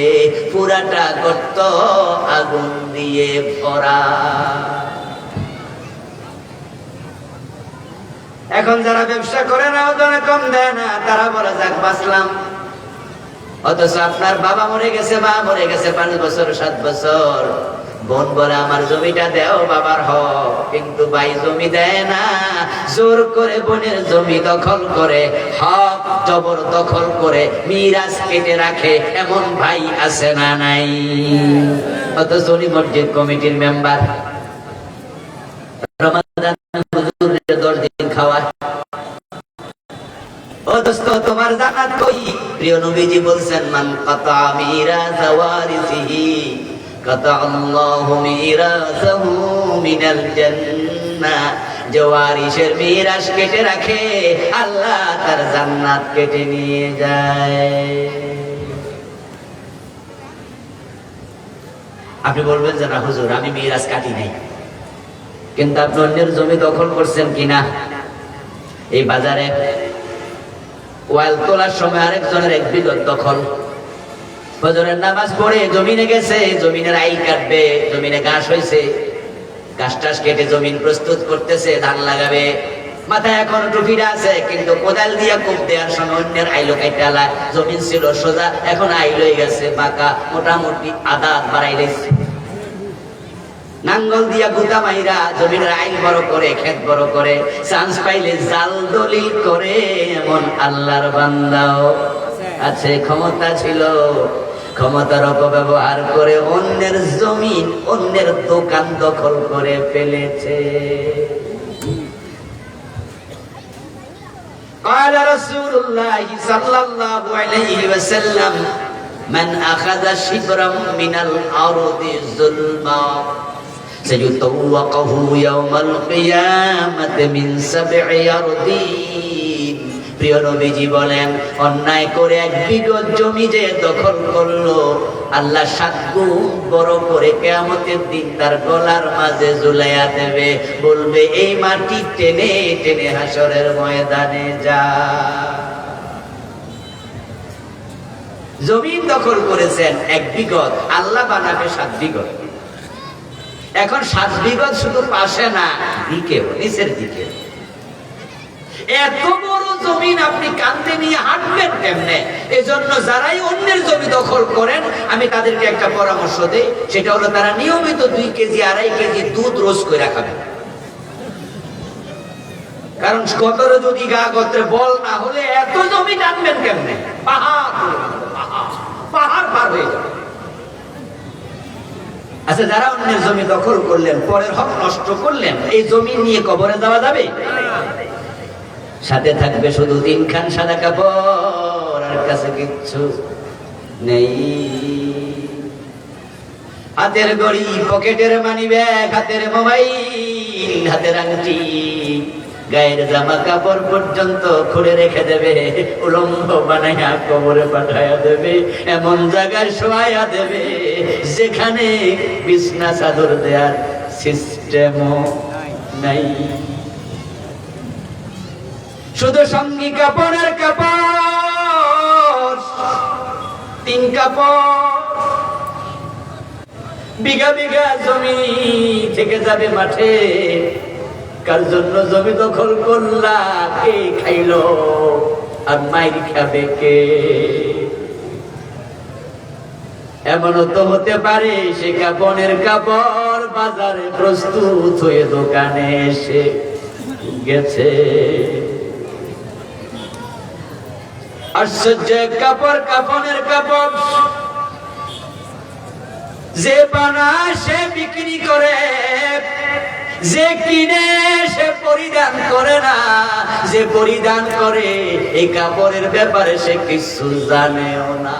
পুরাটা গর্ত আগুন দিয়ে ভরা। এখন যারা ব্যবসা করে না, ওজনে কম দেয় না, তারা বলে যাক বাঁচলাম। অথচ আপনার বাবা মরে গেছে, মা মরে গেছে 5 বছর 7 বছর, বোন বলে আমার জমিটা দেও বাবার হক, কিন্তু ভাই জমি দেয় না, জোর করে বোনের জমি দখল করে, হক জবর দখল করে মিরাজ কেটে রাখে, এমন ভাই আছে না নাই? অথচ উনি মসজিদ কমিটির মেম্বার, রমাদান হুজুরের 10 দিন খাওয়ায়। ও দোস্ত তোমার জানাত কই? প্রিয় নবীজি বলছেন মান কাতা মিরাজ ওয়ারিসিহি কাতা আল্লাহু মিরাসাহু মিনাল জান্নাহ। যে ওয়ারিসের মিরাজ কেটে রাখে আল্লাহ তার জান্নাত কেটে নিয়ে যায়। আপনি বলবেন যে না হুজুর আমি মিরাজ কাটি নাই, কিন্তু আপনি অন্যের জমি দখল করছেন কিনা? এই বাজারে ওয়াল তোলার সময় আরেকজনের 1 বিঘা দখল, ফজরের নামাজ পড়ে জমিনে গেছে, জমিনের আইল কাটবে, জমিনে ঘাস হয়েছে, ঘাস টাস কেটে জমিন প্রস্তুত করতেছে, ধান লাগাবে, মাথায় এখন টুপিটা আছে, কিন্তু কোদাল দিয়া কোপ দেওয়ার সময় অন্যের আইলো কাইটালা, জমিন ছিল সোজা, এখন আইল হয়ে গেছে বাঁকা, মোটামুটি আধা বাড়াই দিয়েছে। নাঙ্গল দিয়া গুতা মাইরা জমিনের আইল বড় করে, ক্ষেত বড় করে, চান্স পাইলে জাল দলিল করে, এমন আল্লাহর বান্দাও আছে। ক্ষমতা ছিল, ক্ষমতার অপব্যবহার করে অন্যের জমিন, অন্যের দোকান দখল করে ফেলেছে। قال رسول الله صلى الله عليه وسلم من أخذ شبرا من الأرض ظلما سيطوقه يوم القيامة من 7 أراضين। প্রিয় নবীজি বলেন অন্যায় করে 1 বিঘা জমি যে দখল করলো, আল্লাহ 7 গুণ বড় করে কিয়ামতের দিন তার গলার মাঝে ঝুলাইয়া দেবে, বলবে এই মাটি টেনে টেনে হাসরের ময়দানে যা। জমি দখল করেছেন 1 বিঘা, আল্লাহ বানাবে 7 বিঘা। এখন 7 বিঘা শুধু পাশে না, দিকে নিচের দিকে। এত বড় জমিন আপনি কাঁধে নিয়ে হাঁটবেন কেমনে? এজন্য যারাই অন্যের জমি দখল করেন আমি তাদেরকে একটা পরামর্শ দেই, সেটা হলো তারা নিয়মিত 2 কেজি 2.5 কেজি দুধ রোজ করে খাবেন। কারণ কতরে যদি গা গোত্রে বল না হলে এত জমি টানবেন কেমনে? পাহাড় পার হয়ে যাবে। আচ্ছা, যারা অন্যের জমি দখল করলেন, পরের হক নষ্ট করলেন, এই জমি নিয়ে কবরে যাওয়া যাবে? সাথে থাকবে শুধু 3 খান সাদা কাপড়, আর কাছে কিচ্ছু নেই। হাতের ঘড়ি, পকেটের মানি ব্যাগ, হাতের মোবাইল, হাতের আংটি, গায়ের জামা কাপড় পর্যন্ত খুলে রেখে দেবে, উলঙ্গ বানাইয়া কবরে পাঠাইয়া দেবে, এমন জায়গায় শোয়াইয়া দেবে যেখানে বিছনা চাদর দেওয়ার সিস্টেমও নাই। শুধু সঙ্গী কাপড়ের কাপড়, 3 কাপড়, বিঘা বিঘা জমি থেকে যাবে মাঠে। কার জন্য জমি দখল করলা? কে খাইলো আর মাইর খাবে কে? এমনও তো হতে পারে সে কাপড়ের কাপড় বাজারে প্রস্তুত হয়ে দোকানে এসে গেছে। আশ্চর্য কাপড়, কাপড়ের কাপড় যে বানায় সে বিক্রি করে, যে কিনে সে পরিধান করে না, যে পরিধান করে এই কাপড়ের ব্যাপারে সে কিছু জানেও না।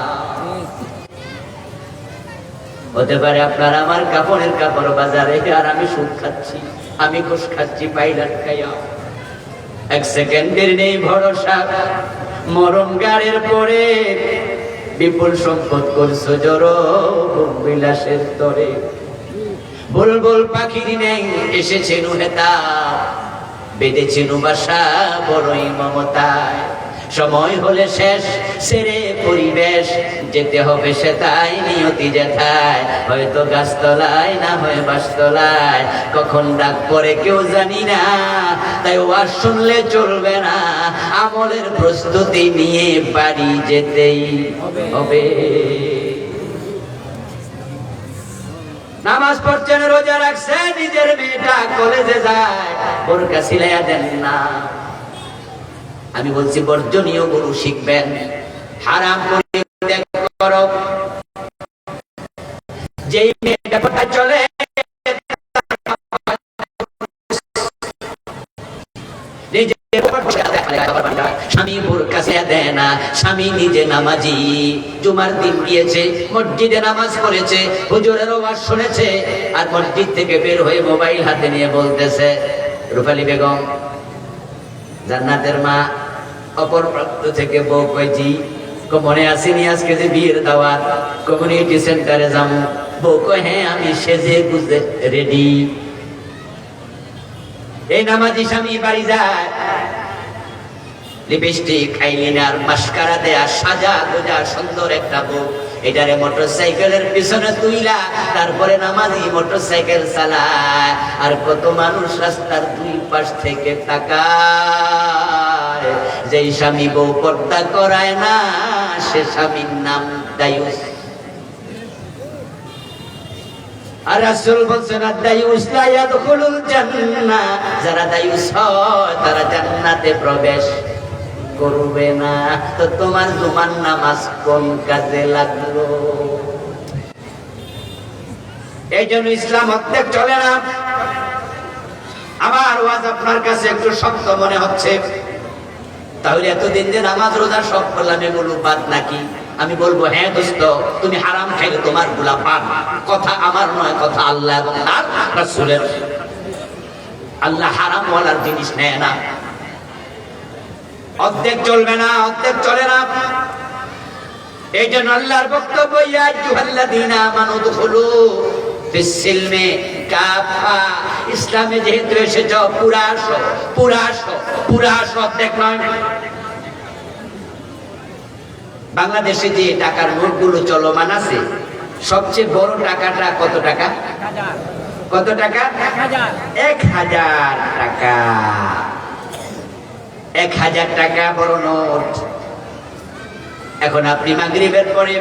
হতে পারে আপনার আমার কাপড়ের কাপড় বাজারে, আর আমি সুদ খাচ্ছি, আমি ঘুষ খাচ্ছি, পাইলাট খাইয়া। 1 সেকেন্ডের নেই ভরসা, মরম গাড়ির পরে বিপুল সম্পদ করছো জড়ো বিলাসের তরে। বুলবুল পাখির নেই এসেছে নুহেতা, বেঁধেছে বাসা বড়ই মমতায়। সময় হলে শেষ ছেড়ে পরিবেশ যেতে হবে সে তাই নিয়তি যেথায়, হয়তো গাছতলায় না হয় বাসতলায়, কখন ডাক পরে কেউ জানি না। তাই ওয়াজ শুনলে চলবে না, আমলের প্রস্তুতি নিয়ে বাড়ি যেতেই হবে। নামাজ পড়ছেন, রোজা রাখছেন, নিজের মেয়েটা কলেজে যায়, বোরকা সিলাইয়া দেন না। আমি বলছি বর্জনীয় গুরু শিখবেন, হারাম পরিত্যাগ করো। যেই মেয়েটা কোথায় চলে, স্বামী বোরকা সিলাইয়া দেয় না, স্বামী নিজে নামাজি, জুমার দিন গিয়েছে, মসজিদে নামাজ পড়েছে, হুজুরের ওয়াজ শুনেছে, আর মসজিদ থেকে বের হয়ে মোবাইল হাতে নিয়ে বলতেছে, রূপালী বেগম জান্নাতের মা অপর প্রান্ত থেকে বউ কইছি, মনে আসেনি আজকে যে বিয়ের দাওয়াত, কমিউনিটি সেন্টারে যাবো। বউ কয় হ্যাঁ আমি সেজে গুজে রেডি। এই নামাজি স্বামী বাড়ি যায়, লিপস্টিক, আইলাইনার, মাস্কারা দেয়া, সাজা গোজা সুন্দর একটা বউ, এটারে মোটরসাইকেলের পিছনে তুইলা তারপরে নামাজি মোটরসাইকেল চালায়। আর কত মানুষ রাস্তার দুই পাশ থেকে তাকায়। যেই স্বামী বউ পর্দা করায় না, সে স্বামীর নাম দায়ুস। আর রাসূল বলছেন আদ-দায়ুস লা ইয়াদখুলুল জান্নাহ, যারা দায়ুস হয় তারা জান্নাতে প্রবেশ করবে না। তো তোমার জুমার নামাজ কোন কাজে লাগলো? এই জন্য ইসলাম অর্ধেক চলে না। আমার ওয়াজ আপনার কাছে একটু শক্ত মনে হচ্ছে, তাহলে এতদিন যে নামাজ রোজা সব করলাম এগুলো বাদ নাকি? আমি বলবো হ্যাঁ দোস্ত, তুমি হারাম খাইলে তোমার গুলা বাদ। কথা আমার নয়, কথা আল্লাহ এবং তার রাসূলের। আল্লাহ হারাম ওয়ালার জিনিস নেয় না। অর্ধেক চলবে না, অর্ধেক চলে না। এই জন্য আল্লাহর বক্তব্য, ইয়া আইয়ুহাল্লাযীনা আমানু দুখুলু ফিস-সিলমি কাফা, ইসলামে যেহেতু এসেছো পুরা অর্ধেক নয়। বাংলাদেশে যে টাকার নোটগুলো চলমান আছে, সবচেয়ে বড় টাকাটা কত টাকা? কত টাকা? 1000 টাকা। 1000 টাকা বড় নোট। এখন আপনি মাগরিবের পরে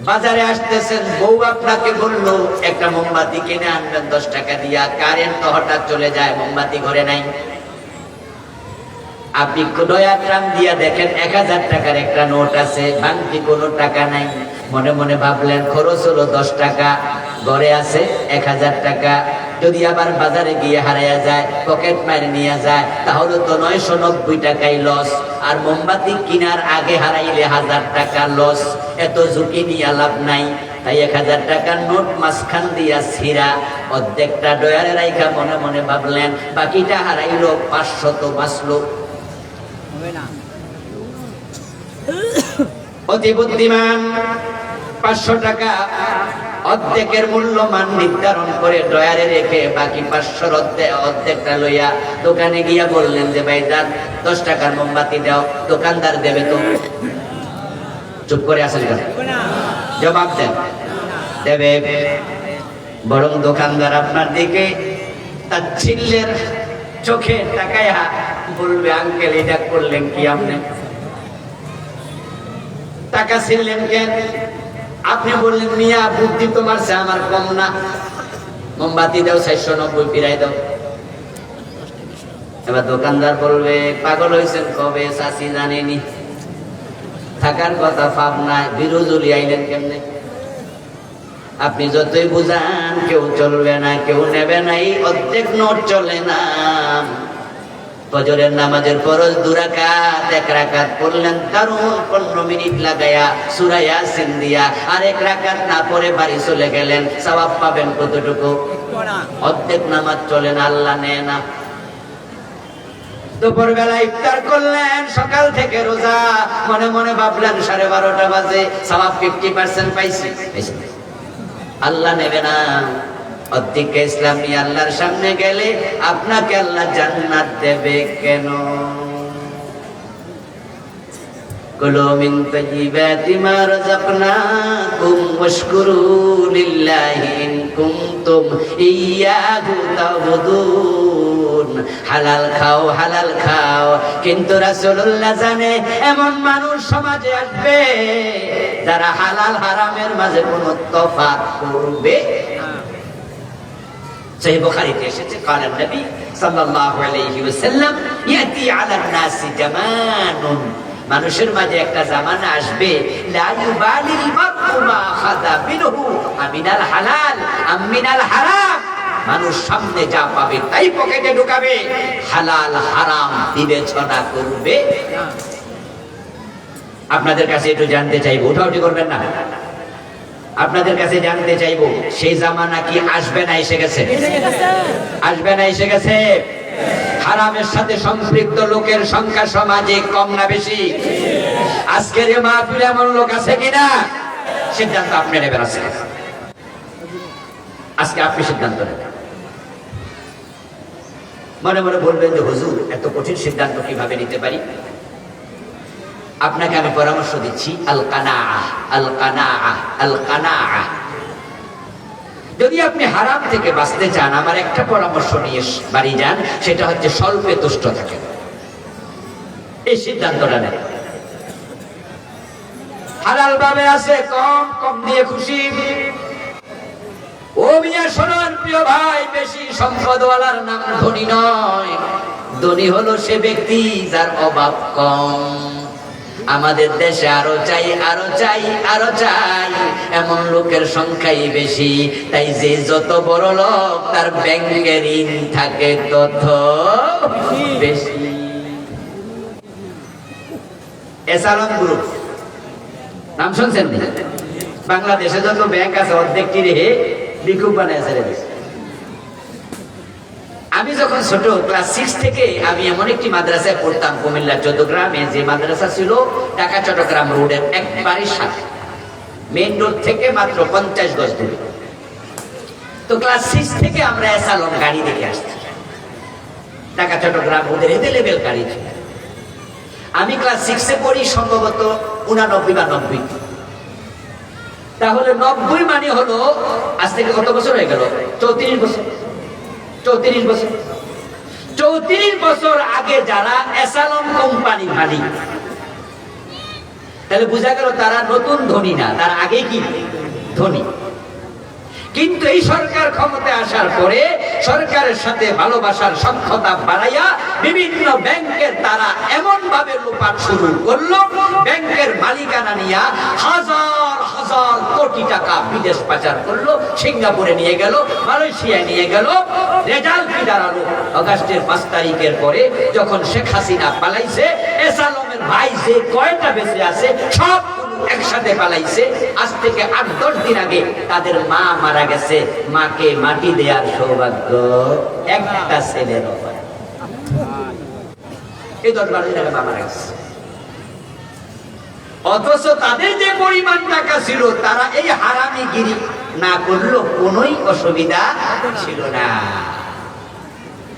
বাজারে আসতেছেন, বউ আপনাকে বললো একটা মোমবাতি কিনে আনবেন 10 টাকা দিয়া, কারেন্ট তো হঠাৎ চলে যায়, মোমবাতি ঘরে নাই। আপনি দয়ার ট্রাম দিয়া দেখেন 1000 টাকার একটা নোট আছে, বাংতি কোনো টাকা নাই। মনে মনে ভাবলেন খরচ হলো 10 টাকা, ঘরে আছে 1000 টাকা। যদি আবার বাজারে গিয়ে হারাইয়া যায়, পকেট মার নিয়ে যায়, তাহলে তো 990 টাকাই লস। আর মোমবাতি কিনার আগে হারাইলে 1000 টাকা লস। এত ঝুঁকি নিয়ে লাভ নাই। তাই 1000 টাকার নোট মাঝখান দিয়া ছিঁড়া, অর্ধেকটা ডয়ারে রাইখা মনে মনে ভাবলেন বাকিটা হারাইলো, 500 তো বাঁচলো। অতি বুদ্ধিমান 500 টাকা অর্ধেকের মূল্যমান নির্ধারণ করে ডয়ারে রেখে বাকি 500 অর্ধেকটা লইয়া দোকানে গিয়া বললেন যে ভাই যান 10 টাকার মোমবাতি দাও। দোকানদার দেবে তো? চুপ করে আসেন কেন? জবাব দেন। দেবে। বরং দোকানদার আপনার দিকে তাচ্ছিল্যের চোখে তাকায়া বলবে, আঙ্কেল এটা করলেন কি আপনি? টাকা ছিলেন কেন? আপনি বললেন মিয়া বুদ্ধি তোমার চেয়ে আমার কম না, মোমবাতি দাও 490 ফিরাই দাও। এবার দোকানদার বলবে পাগল হয়েছেন কবে? চাষি জানেনি, থাকার কথা পাব নাই, বিরোজুলি আইলেন কেমনে? আপনি যতই বুঝান কেউ চলবে না, কেউ নেবে না। এই অর্ধেক নোট চলে না। ফজরের নামাজের ফরজ 2 রাকাত, 1 রাকাত পড়লেন দারুণ 15 মিনিট লাগায়া সূরা ইয়াসিন দিয়া, আর 1 রাকাত না পড়ে বাড়ি চলে গেলেন, সওয়াব পাবেন কতটুকু? অর্ধেক নামাজ চলে না, আল্লাহ নেয় না। দুপুর বেলা ইফতার করলেন, সকাল থেকে রোজা, মনে মনে ভাবলেন 12:30 বাজে, সওয়াব 50% পাইছি। আল্লাহ নেবে না। অর্ধেক ইসলাম নিয়ে আল্লাহর সামনে গেলে আপনাকে আল্লাহ জান্নাত দেবে কেন? কুলু মিন তাইয়্যিবাতি মা রাযাকনাকুম ওয়াশকুরু লিল্লাহি ইন কুনতুম ইয়্যাহু তা'বুদুন। করুন, হালাল খাও, হালাল খাও। কিন্তু রাসূলুল্লাহ জানে এমন মানুষ সমাজে আসবে যারা হালাল হারামের মাঝে কোনো তফাৎ করবে। সহিহ বুখারীতে এসেছে, قال النبي صلى الله عليه وسلم ياتي على الناس زمان, মানুষের মাঝে একটা জামানা আসবে, লা ইউবালিল মারউ মা খাযা মিনহু আমিনাল হালাল আমিনাল হারাম। মানুষ সামনে যা পাবে তাই পকেটে ঢুকাবে, হালাল হারাম বিবেচনা করবে। আপনাদের কাছে একটু জানতে চাইবো, উঠাউঠি করবেন না, আপনাদের কাছে জানতে চাইবো সেই জামানা কি আসবে না এসে গেছে? আসবে না এসে গেছে? হারামের সাথে সম্পৃক্ত লোকের সংখ্যা সমাজে কম না বেশি? আজকের এই মাহফিলে এমন লোক আছে কিনা? সিদ্ধান্ত আপনি নেবেন। আজকে আপনি সিদ্ধান্ত নেবেন। মনে মনে বলবেন যে হুজুর এত কঠিন সিদ্ধান্ত কিভাবে নিতে পারি? আপনাকে আমি পরামর্শ দিচ্ছি, আল কানাআহ, আল কানাআহ, আল কানাআহ। যদি আপনি হারাম থেকে বাঁচতে চান, আমার একটা পরামর্শ নিয়ে বাড়ি যান, সেটা হচ্ছে স্বল্পে তুষ্ট থাকেন। এই সিদ্ধান্তটা নেন। হালাল ভাবে আছে, কম কম দিয়ে খুশি। ও মিয়া শোনার প্রিয় ভাই, বেশি সম্পদওয়ালার নাম ধনী নয়, ধনী হলো সে ব্যক্তি যার অভাব কম। আমাদের দেশে আরো চাই, আরো চাই, আরো চাই, এমন লোকের সংখ্যাই বেশি। তাই যে যত বড় লোক তার ব্যাংকে ঋণ থাকে তত বেশি। এসালন গ্রুপ নাম শুনছেন? বাংলাদেশে যত ব্যাংক আছে অর্ধেকটি রেখে বিকুপ বানায় ছেড়ে দিয়েছে। আমি যখন ছোট ক্লাস 6 থেকে আমি এমন একটি মাদ্রাসায় পড়তাম কুমিল্লা চৌদ্দগ্রামে, যে মাদ্রাসা ছিল ঢাকা চট্টগ্রাম রোডের একবারে সাথে, মেইন রোড থেকে মাত্র 50 গজ দূরে। তো ক্লাস 6 থেকে আমরা এসালন গাড়ি দেখে আসছি, ঢাকা চট্টগ্রাম রোডের হেঁটে লেভেল গাড়ি ছিল। আমি ক্লাস 6 এ পড়ি সম্ভবত 89 বা 90। তাহলে 90 মানে হলো আজ থেকে কত বছর হয়ে গেল? 34 বছর। 34 বছর। 34 বছর আগে যারা এসালন কোম্পানি মালিক, তাহলে বোঝা গেল তারা নতুন ধনী না, তার আগে কি ধনী। কিন্তু এই সরকার ক্ষমতায় আসার পরে সরকারের সাথে ভালোবাসার সখ্যতা বাড়াইয়া বিভিন্ন ব্যাংকের তারা এমন ভাবে লুপাট শুরু করলো, ব্যাংকের মালিকানা নিয়ে হাজার হাজার কোটি টাকা বিদেশ পাচার করলো, সিঙ্গাপুরে নিয়ে গেল, মালয়েশিয়ায় নিয়ে গেল। রেজাল্ট কি দাঁড়ালো? আগস্টের 5 তারিখের পরে যখন শেখ হাসিনা পালাইছে, এসালমের ভাই যে কয়টা বেঁচে আছে সব একসাথে পালাইছে। আজ থেকে 8-10 দিন আগে তাদের মা মারা গেছে, মাকে মাটি দেওয়ার সৌভাগ্য একটা ছেলের। এই 10-12 দিন আগে মা মারা গেছে। অথচ তাদের যে পরিমাণ টাকা ছিল, তারা এই হারামিগিরি না করলো কোনোই অসুবিধা ছিল না।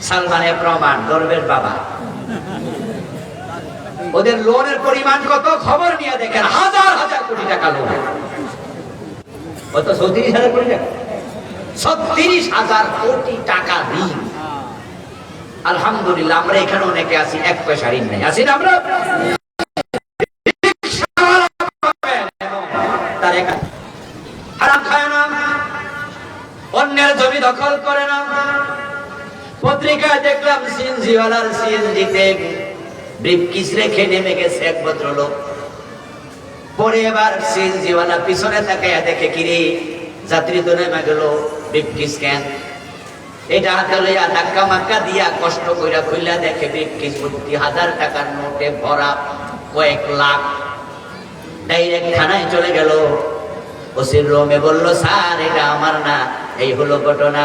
সালমানের প্রমাণ, দরবেশ বাবা। ওদের লোনের পরিমাণ কত খবর নিয়ে দেখেন, হাজার হাজার কোটি টাকা লোন। কত? 36,000 কোটি টাকা। 36,000 কোটি টাকা ঋণ। আলহামদুলিল্লাহ আমরা এখানে অনেকে আছি 1 পয়সা ঋণ নেই, আছি না আমরা? হারাম খায় না, অন্যের জমি দখল করে না। পত্রিকায় দেখলাম সিএনজিওয়ালার সিএনজিতে ব্রিফকেস রেখে নেমে গেছে এক ভদ্রলোক। পরে এবার সিএনজিওয়ালা পিছনে তাকাইয়া দেখে, কিরে যাত্রী তো নেমে গেল, ব্রিফকেস কেন? এটা হাতে লইয়া ধাক্কা মাক্কা দিয়া কষ্ট কইরা খুইলা দেখে ব্রিফকেস ভর্তি 1000 টাকার নোটে ভরা, কয়েক লাখ। ডাইরেক্ট থানায় চলে গেল। ওসির রুমে বলল, স্যার এটা আমার না, এই হলো ঘটনা,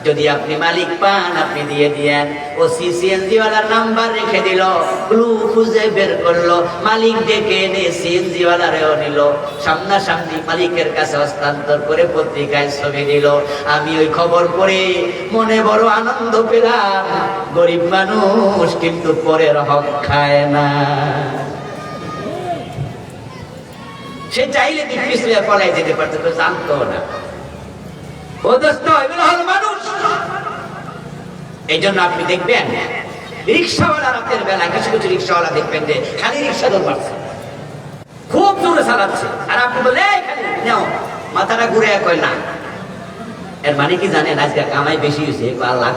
যদি আপনি মালিক পান আপনি দিয়ে দিয়েন। ওসি সিএনজিওয়ালার নাম্বার রেখে দিল, ক্লু খুঁজে বের করলো, মালিক ডেকে এনে সিএনজিওয়ালারেও নিল, সামনাসামনি মালিকের কাছে হস্তান্তর করে পত্রিকায় ছবি দিল। আমি ওই খবর পড়ে মনে বড় আনন্দ পেলাম। গরিব মানুষ কিন্তু পরের হক খায় না। সে চাইলে বিক্রিয়া পলাই যেতে পারতো, তো জানতো না। ও দোস্ত, এগুলো হল মানুষ। এই জন্য আপনি দেখবেন রিক্সাওয়ালা রাতের বেলা কিছু কিছু রিক্সাওয়ালা দেখবেন যে খালি রিক্সা দৌড় মারছে, খুব জোরে চালাচ্ছে, আর আপনি বলে খালি নাও, মাথাটা ঘুরে কয় না। এর মানে কি জানেন, আজকে কামাই বেশি হয়েছে, আল্লাহ।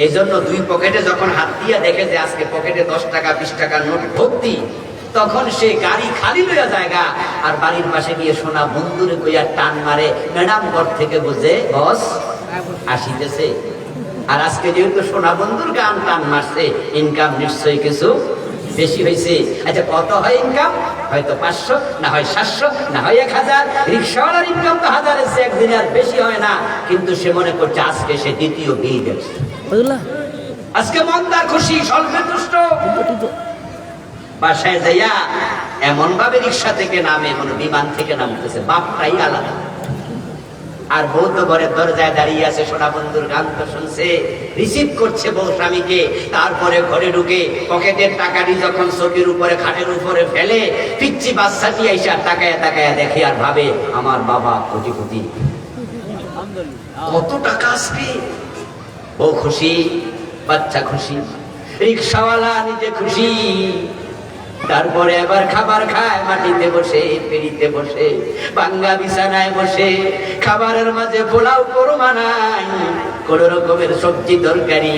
এই জন্য দুই পকেটে যখন হাত দিয়ে দেখে যে আজকে পকেটে 10 টাকা 20 টাকার নোট ভর্তি, তখন সে গাড়ি খালি লইয়া জায়গা আর বাড়ির পাশে গিয়ে সোনা বন্ধুরে কইয়া টান মারে, ম্যাডাম ঘর থেকে বুঝে বস আসিতেছে। আর আজকে যেহেতু সোনা বন্ধুর গান টান মারছে, ইনকাম নিশ্চয়ই কিছু বেশি হয়েছে। আচ্ছা কত হয় ইনকাম? হয়তো 500, না হয় 700, না হয় 1000। রিক্সাওয়ালার ইনকাম তো 1000-এর চেয়ে একদিনে আর বেশি হয় না, কিন্তু সে মনে করছে আজকে সে দ্বিতীয় বিল গেছে, আজকে মন্দার খুশি, স্বল্পে তুষ্ট। বাসায় যাইয়া এমন ভাবে রিক্সা থেকে নামে, মনে বিমান থেকে নামতেছে, বাপটাই আলাদা। আর বউ তো ঘরের দরজায় দাঁড়িয়ে আছে, সোনা বন্ধুর গান তো শুনছে, রিসিভ করছে বউ স্বামীকে। তারপরে ঘরে ঢুকে পকেটের টাকাটি যখন চোখের উপরে খাটের উপরে ফেলে, পিচ্ছি বাচ্চাটি আইসা তাকায়া তাকায়া দেখে আর ভাবে আমার বাবা কোটিপতি, কত টাকা আজকে। বউ খুশি, বাচ্চা খুশি, রিক্সাওয়ালা নিজে খুশি। তারপরে আবার খাবার খায়, মাটিতে বসে, পেড়িতে বসে, ভাঙ্গা বিছানায় বসে, খাবারের মাঝে পোলাও কোরমা নাই, কোন রকমের সবজি তরকারি,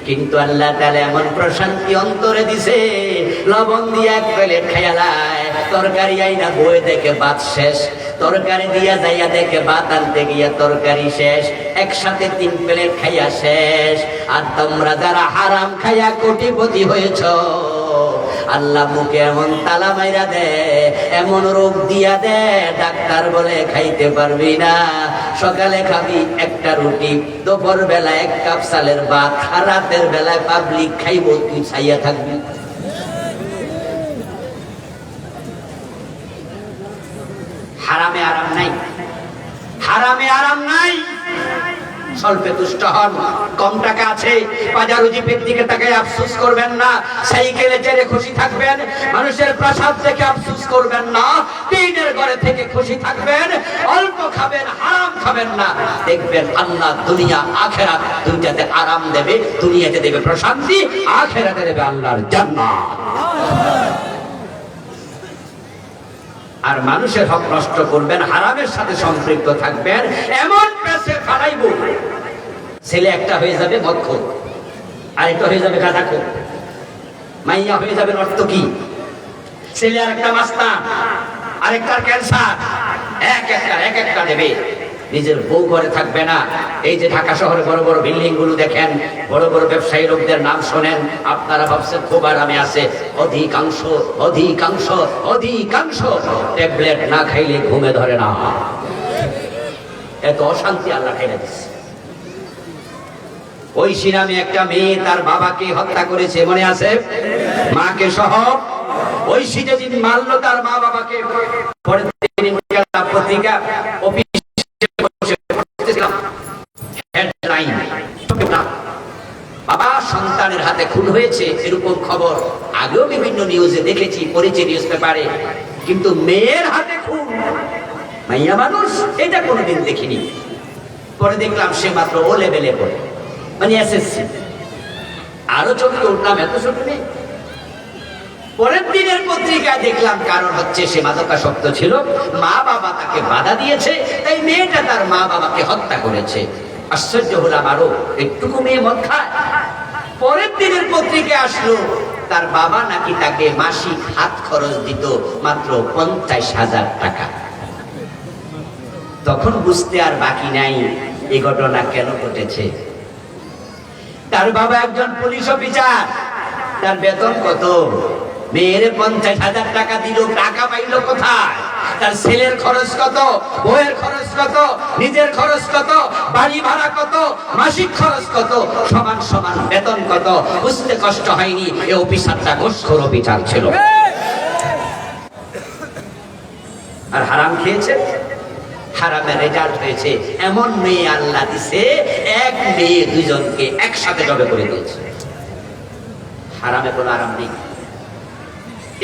কিন্তু আল্লাহ তাআলা এমন প্রশান্তি অন্তরে দিছে, লবণ দিয়ে এক প্লেট খাইয়ালায়, তরকারি আইনা বয়ে দেখে ভাত শেষ, তরকারি দিয়া যাইয়া দেখে ভাত আনতে গিয়া তরকারি শেষ, একসাথে 3 প্লেট খাইয়া শেষ। আর তোমরা যারা হারাম খাইয়া কোটিপতি হয়েছ, আল্লাহ মুখে এমন তালা মাইরা দে, এমন রোগ দিয়া দে, ডাক্তার বলে খাইতে পারবি না। সকালে খাবি একটা রুটি, দুপুর বেলা 1 কাপ চালের ভাত, আর রাতের বেলায় পাবলিক খাইব, তুই ছাইয়া থাকবি। হারামে আরাম নাই, হারামে আরাম নাই। স্বল্পে তুষ্ট হন, কম টাকা আছে, বাজার রুজিপের দিকে তাকায় আফসোস করবেন না, সাইকেলে চেড়ে খুশি থাকবেন, মানুষের প্রাসাদ থেকে আফসোস করবেন না, টিনের ঘরে থেকে খুশি থাকবেন, অল্প খাবেন, হারাম খাবেন না। দেখবেন আল্লাহ দুনিয়া আখেরাত দুইটাতে আরাম দেবে, দুনিয়াতে দেবে প্রশান্তি, আখেরাতে দেবে আল্লাহর জান্নাত। আর মানুষের হক নষ্ট করবেন, হারামের সাথে সম্পৃক্ত থাকবেন, এমন পেছে ফালাইব, ছেলে একটা হয়ে যাবে মদখোর, আরেকটা হয়ে যাবে গাঁজাখোর, মাইয়া হয়ে যাবে নর্তকী, ছেলে আরেকটা মাস্তান, আরেকটার ক্যান্সার, এক একটা নেবে। নিজের বউ ঘরে থাকবে না। এই যে ঢাকা শহরে বড় বড় বিল্ডিং গুলো দেখেন, বড় বড় ব্যবসায়ী লোকদের নাম শোনেন, আপনারা ভাবছেন খুব আরামে আছে। অধিকাংশ অধিকাংশ অধিকাংশ ট্যাবলেট না খাইলে ঘুমে ধরে না, এত অশান্তি আল্লাহ খাইলে দিচ্ছে। ওই সিনামে একটা মেয়ে তার বাবাকে হত্যা করেছে, মনে আছে? মাকে সহ ওই যেদিন মারলো তার মা বাবাকে, পরের দিন পত্রিকা হেডলাইন, বাবা সন্তানের হাতে খুন হয়েছে, এরকম খবর আগেও বিভিন্ন নিউজে দেখেছি, পড়েছি নিউজ পেপারে, কিন্তু মেয়ের হাতে খুন, মাইয়া মানুষ, এটা কোনোদিন দেখিনি। পরে দেখলাম সে মাত্র ও লেভেলে পড়ে, মানে এসএসসি। আরো চমকে উঠলাম, এত ছোট নেই। পরের দিনের পত্রিকায় দেখলাম কারণ হচ্ছে সে মাদকাসক্ত ছিল, মা বাবা তাকে বাধা দিয়েছে, তাই মেয়েটা তার মা বাবাকে হত্যা করেছে। আশ্চর্য হলাম, আরো একটুকু মেয়ে মদ খায়। পরের দিনের পত্রিকায় আসলো তার বাবা নাকি তাকে মাসিক হাত খরচ দিত মাত্র 50,000 টাকা। তখন বুঝতে আর বাকি নাই এই ঘটনা কেন ঘটেছে। তার বাবা একজন পুলিশ অফিসার, তার বেতন কত? মেয়ের 50,000 টাকা দিল, টাকা পাইল কোথায়? তার ছেলের খরচ কত, বউয়ের খরচ কত, নিজের খরচ কত, বাড়ি ভাড়া কত, মাসিক খরচ কত, সমান সমান বেতন কত? বুঝতে কষ্ট হয়নি, এই অফিসারটা ঘুষখোর অফিসার ছিল। আর হারাম খেয়েছে, হারামের রেজাল্ট হয়েছে। এমন মেয়ে আল্লাহ দিছে, এক মেয়ে দুইজনকে একসাথে জবে করে দিয়েছে। হারামে কোনো আরাম নেই।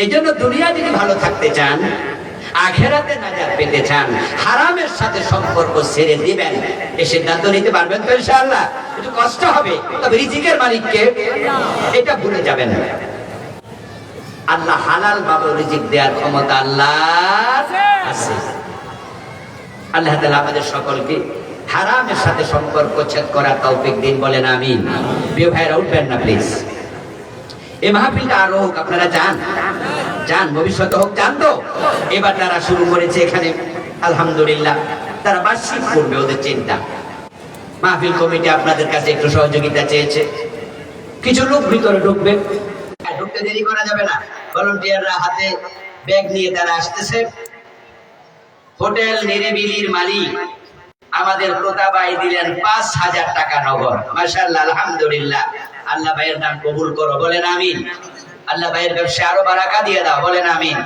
এই জন্য দুনিয়া যদি ভালো থাকতে চান, আখেরাতে নাজাত পেতে চান, হারামের সাথে সম্পর্ক ছেড়ে দিবেন, এই সিদ্ধান্ত নিতে পারবেন তো ইনশাআল্লাহ? একটু কষ্ট হবে, তবে রিজিকের মালিককে এটা ভুলে যাবেন না। আল্লাহ হালাল ভাবে রিজিক দেওয়ার ক্ষমতা আল্লাহর আছে। আল্লাহ তাআলা আমাদের সকলকে হারামের সাথে সম্পর্ক ছেদ করার তৌফিক দিন, বলেন আমিন। প্রিয় ভাইরা, উঠবেন না প্লিজ। এই মাহফিলটা আরো হোক, আপনারা চান ভবিষ্যতে হোক, চান তো? এবার তারা শুরু করেছে এখানে, আলহামদুলিল্লাহ, তারা বার্ষিক করবে, ওদের চিন্তা। মাহফিল কমিটি আপনাদের কাছে একটু সহযোগিতা চেয়েছে, কিছু লোক ভিতরে ঢুকবে, ঢুকতে দেরি করা যাবে না। ভলান্টিয়াররা হাতে ব্যাগ নিয়ে তারা আসতেছে। হোটেল নিরিবিলির মালিক আমাদের প্রতাপাই দিলেন 5,000 টাকা নগদ। মাশাআল্লাহ, আলহামদুলিল্লাহ। আল্লাহ ভাইয়ের দান কবুল করো, বলেন আমিন। আল্লাহ ভাইয়ের ব্যবসায় আরো বারাকা দিয়ে দাও, বলেন আমিন।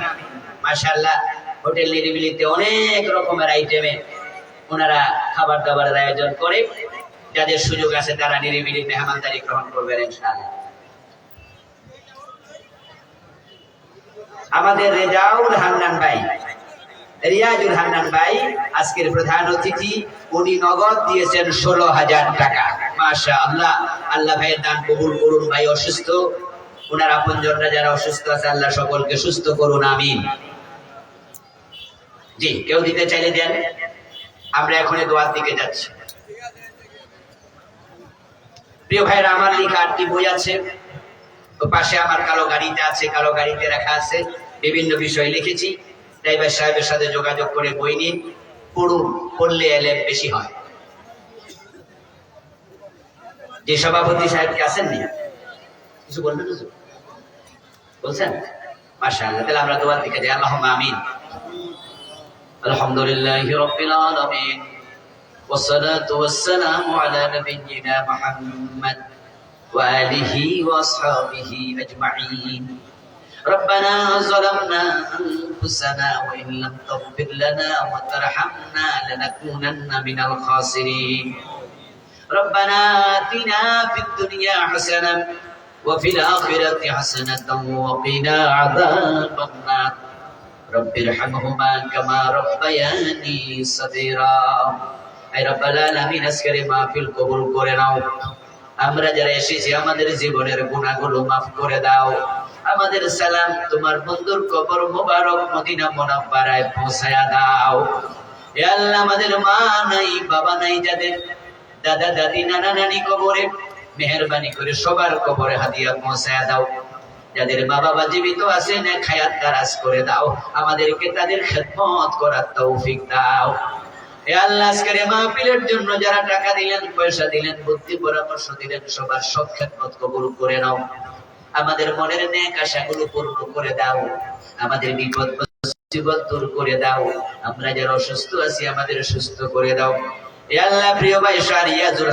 মাশাআল্লাহ, হোটেল নিরিবিলিতে অনেক রকমের আইটেমে ওনারা খাবার দাবারের আয়োজন করে। যাদের সুযোগ আছে তারা নিরিবিলি মেহমানদারি গ্রহণ করবেন ইনশাআল্লাহ। আমাদের রেজাউল হান্নান ভাই, রিয়াজুল হান্নান ভাই আজকের প্রধান অতিথি। উনি নগদ দিয়েছেন 16,000 টাকা। মাশাআল্লাহ, আল্লাহ ভাইয়ের দান কবুল করুন। ভাই অসুস্থ, ওনার আপনজনরা যারা অসুস্থ আছে আল্লাহ সকলকে সুস্থ করুন, আমিন। জি, কেউ দিতে চাইলে দেন। আমরা এখন দোয়ার দিকে যাচ্ছি। প্রিয় ভাইরা, আমার লেখা 8টি বই আছে, তো পাশে আমার কালো গাড়িতে আছে, কালো গাড়িতে রাখা আছে, বিভিন্ন বিষয় লিখেছি। ড্রাইভার সাহেবের সাথে যোগাযোগ করে বই নিন, পড়ুন, পড়লে এলেম বেশি হয়। যে সভাপতি সাহেব কি আছেন নি, কিছু বলবেন? বলছেন? মাশাআল্লাহ, তাহলে আমরা দোয়ার দিকে যাই। আল্লাহুম্মা আমিন। আলহামদুলিল্লাহি রাব্বিল আলামিন, ওয়াসসালাতু ওয়াসসালামু আলা নাবিয়্যিনা মুহাম্মদ ওয়া আলিহি ওয়া আসহাবিহি আজমাইন। ربنا ظلمنا أنفسنا وإن لم تغفر لنا وترحمنا لنكونن من الخاسرين. ربنا آتنا في الدنيا حسنة وفي الآخرة حسنة وقنا عذاب النار. رب ارحمهما كما ربياني صغيرا. أي رب العالمين, আজকের মাহফিল কবুল করে নাও। আমরা যারা এসেছি আমাদের জীবনের গুনাহগুলো মাফ করে দাও। আমাদের সালাম তোমার বন্ধুর কবর মোবারক মদিনা মুনাওয়ারায় পৌঁছায়া দাও। হে আল্লাহ, আমাদের মা নাই, বাবা নাই, যাদের দাদা দাদি নানা নানি কবরে, মেহেরবানি করে সবার কবরে হাদিয়া পৌঁছায়া দাও। যাদের মা বাবা জীবিত আছে না খায়াত দারাজ করে দাও। আমাদেরকে তাদের খেদমত করার তৌফিক দাও। হে আল্লাহ, আজকের মাহফিলের জন্য যারা টাকা দিলেন, পয়সা দিলেন, বুদ্ধি পরামর্শ দিলেন, সবার সব খেদমত কবুল করে নাও। আমাদের মনের নেক আশাগুলো পূর্ণ করে দাও। আমাদের বিপদ মুসিবত দূর করে দাও। আমরা যারা অসুস্থ আছি আমাদের সুস্থ করে দাও। হে আল্লাহ, প্রিয় ভাই শাহরিয়াজুল